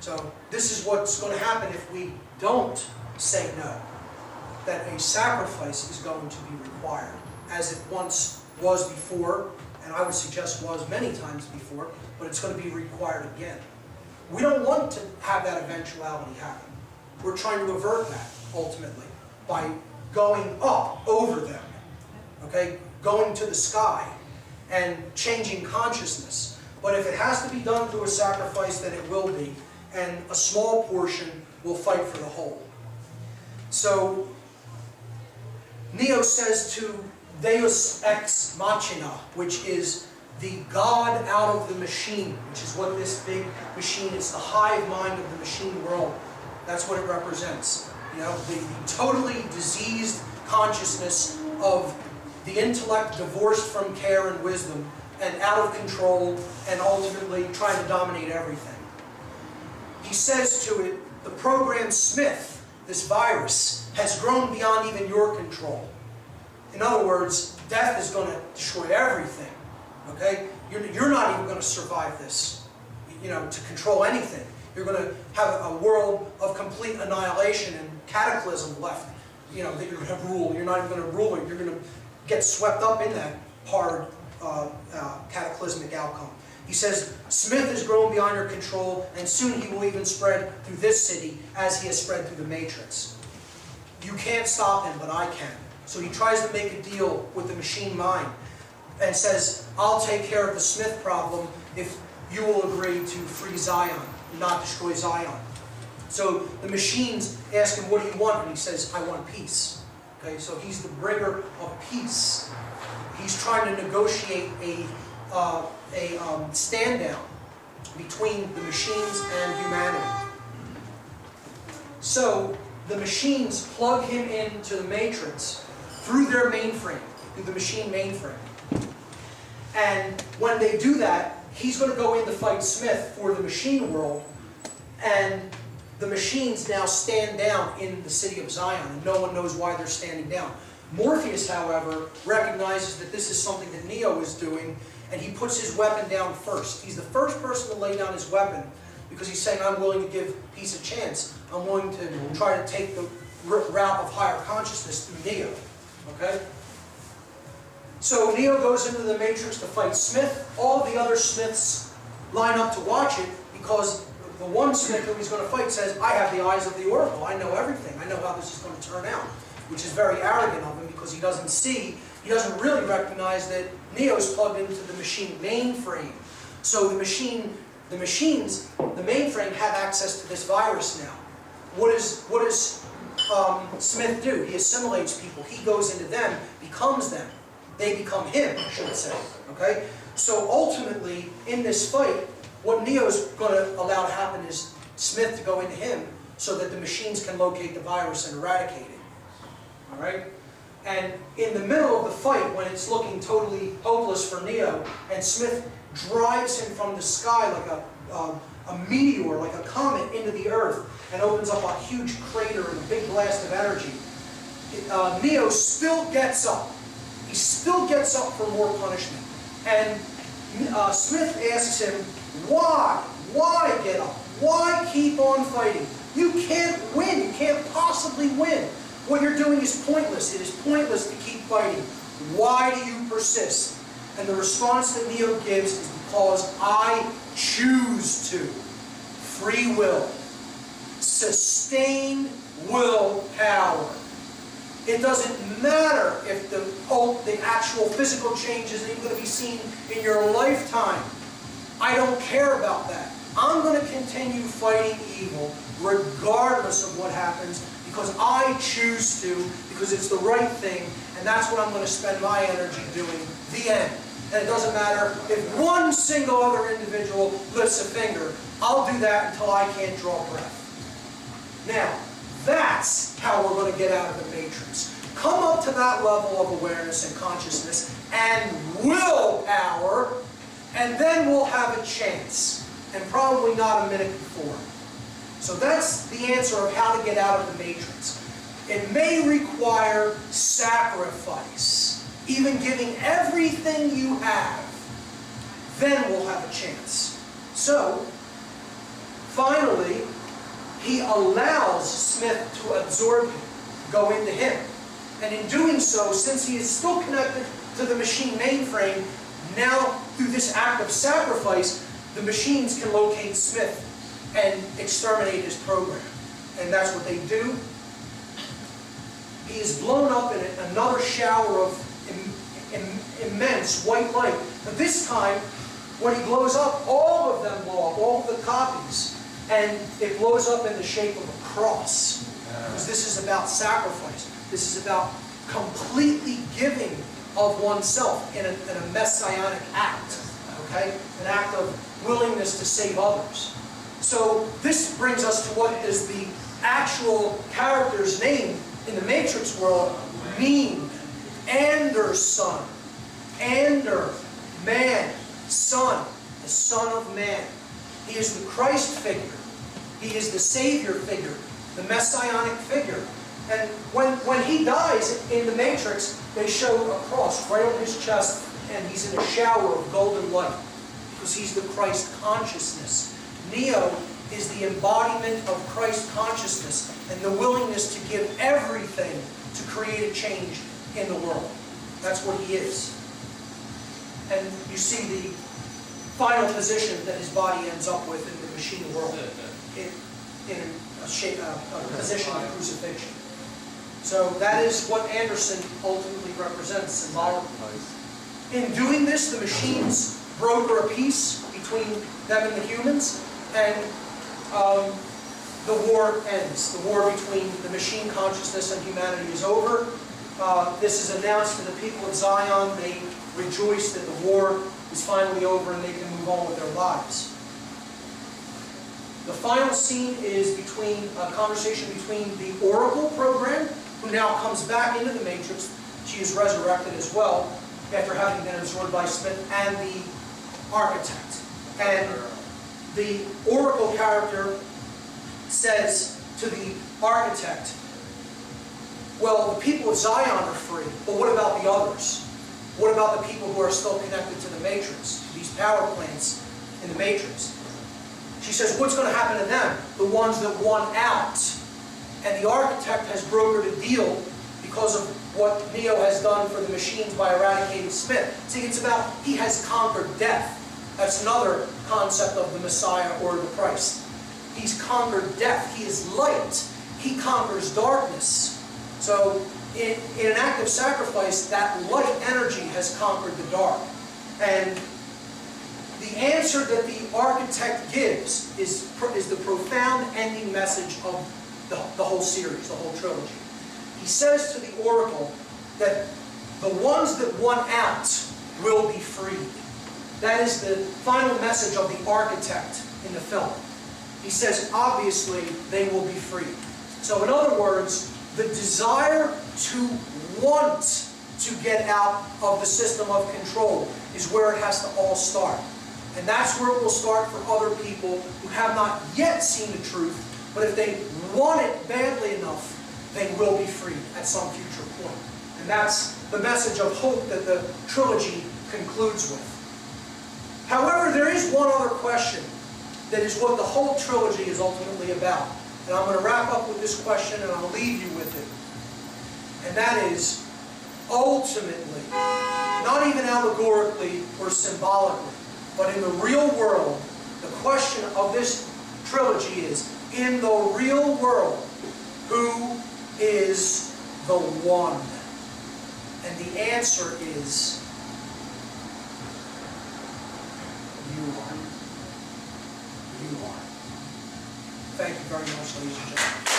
So this is what's going to happen if we don't say no. That a sacrifice is going to be required, as it once was before, and I would suggest was many times before, but it's going to be required again. We don't want to have that eventuality happen. We're trying to avert that, ultimately, by going up over them, okay? Going to the sky and changing consciousness. But if it has to be done through a sacrifice, then it will be, and a small portion will fight for the whole. So, Neo says to Deus ex machina, which is the God out of the machine, which is what this big machine is, the hive mind of the machine world. That's what it represents. You know, the totally diseased consciousness of the intellect divorced from care and wisdom and out of control and ultimately trying to dominate everything. He says to it, the program Smith, this virus, has grown beyond even your control. In other words, death is going to destroy everything. Okay? You're not even going to survive this, you know, to control anything. You're going to have a world of complete annihilation and cataclysm left, you know, that you're going to rule. You're not even going to rule it. You're going to get swept up in that hard cataclysmic outcome. He says, Smith has grown beyond your control, and soon he will even spread through this city as he has spread through the Matrix. You can't stop him, but I can. So he tries to make a deal with the machine mind and says, I'll take care of the Smith problem if you will agree to free Zion, not destroy Zion. So the machines ask him, what do you want? And he says, I want peace. Okay, so he's the bringer of peace. He's trying to negotiate a stand-down between the machines and humanity. So the machines plug him into the Matrix through their mainframe, through the machine mainframe. And when they do that, he's going to go in to fight Smith for the machine world, and the machines now stand down in the city of Zion, and no one knows why they're standing down. Morpheus, however, recognizes that this is something that Neo is doing, and he puts his weapon down first. He's the first person to lay down his weapon, because he's saying, I'm willing to give peace a chance. I'm willing to try to take the route of higher consciousness through Neo. Okay? So Neo goes into the Matrix to fight Smith. All the other Smiths line up to watch it, because the one Smith who he's going to fight says, I have the eyes of the Oracle. I know everything. I know how this is going to turn out. Which is very arrogant of him, because he doesn't see, he doesn't really recognize that Neo's plugged into the machine mainframe. So the machines, the mainframe have access to this virus now. What does Smith do? He assimilates people. He goes into them, becomes them. They become him, I should say. Okay? So ultimately, in this fight, what Neo's going to allow to happen is Smith to go into him so that the machines can locate the virus and eradicate it. All right? And in the middle of the fight, when it's looking totally hopeless for Neo, and Smith drives him from the sky like a meteor, like a comet, into the earth, and opens up a huge crater and a big blast of energy, Neo still gets up. He still gets up for more punishment. And Smith asks him, why? Why get up? Why keep on fighting? You can't win. You can't possibly win. What you're doing is pointless. It is pointless to keep fighting. Why do you persist? And the response that Neo gives is because I choose to. Free will. Sustained willpower. It doesn't matter if the actual physical change isn't even going to be seen in your lifetime. I don't care about that. I'm going to continue fighting evil regardless of what happens, because I choose to, because it's the right thing, and that's what I'm going to spend my energy doing. The end. And it doesn't matter if one single other individual lifts a finger. I'll do that until I can't draw breath. Now, that's how we're going to get out of the Matrix. come up to that level of awareness and consciousness and willpower, and then we'll have a chance. And probably not a minute before. So that's the answer of how to get out of the matrix. It may require sacrifice, even giving everything you have. Then we'll have a chance. So, finally, he allows Smith to absorb him, go into him. And in doing so, since he is still connected to the machine mainframe, now through this act of sacrifice, the machines can locate Smith and exterminate his program. And that's what they do. He is blown up in another shower of immense white light. But this time, when he blows up, all of them blow up, all of the copies. And it blows up in the shape of a cross. Because this is about sacrifice. This is about completely giving of oneself in a messianic act. Okay? An act of willingness to save others. So this brings us to what is the actual character's name in the Matrix world mean. Anderson. Ander. Man. Son. The Son of Man. He is the Christ figure. He is the Savior figure. The Messianic figure. And when he dies in the Matrix, they show a cross right on his chest, and he's in a shower of golden light. Because he's the Christ consciousness. Neo is the embodiment of Christ consciousness and the willingness to give everything to create a change in the world. That's what he is. And you see the final position that his body ends up with in the machine world, in a position of crucifixion. So that is what Anderson ultimately represents symbolically. In doing this, the machines broker a peace between them and the humans, and the war ends. The war between the machine consciousness and humanity is over. This is announced to the people of Zion. They rejoice that the war is finally over and they can move on with their lives. The final scene is between a conversation between the Oracle program, who now comes back into the Matrix. She is resurrected as well, after having been absorbed by Smith, and the architect. And the Oracle character says to the architect, well, the people of Zion are free, but what about the others? What about the people who are still connected to the Matrix, to these power plants in the Matrix? She says, what's going to happen to them? The ones that won out. And the architect has brokered a deal because of what Neo has done for the machines by eradicating Smith. See, it's about, he has conquered death. That's another concept of the Messiah or the Christ. He's conquered death. He is light. He conquers darkness. So, in an act of sacrifice, that light energy has conquered the dark. And the answer that the architect gives is the profound ending message of the whole series, the whole trilogy. He says to the Oracle that the ones that won out will be freed. That is the final message of the architect in the film. He says, obviously, they will be freed. So in other words, the desire to want to get out of the system of control is where it has to all start. And that's where it will start for other people who have not yet seen the truth, but if they want it badly enough, they will be freed at some future point. And that's the message of hope that the trilogy concludes with. However, there is one other question that is what the whole trilogy is ultimately about. And I'm going to wrap up with this question and I'll leave you with it. And that is, ultimately, not even allegorically or symbolically, but in the real world, the question of this trilogy is, in the real world, who is the one? And the answer is, you are. You are. Thank you very much, ladies and gentlemen.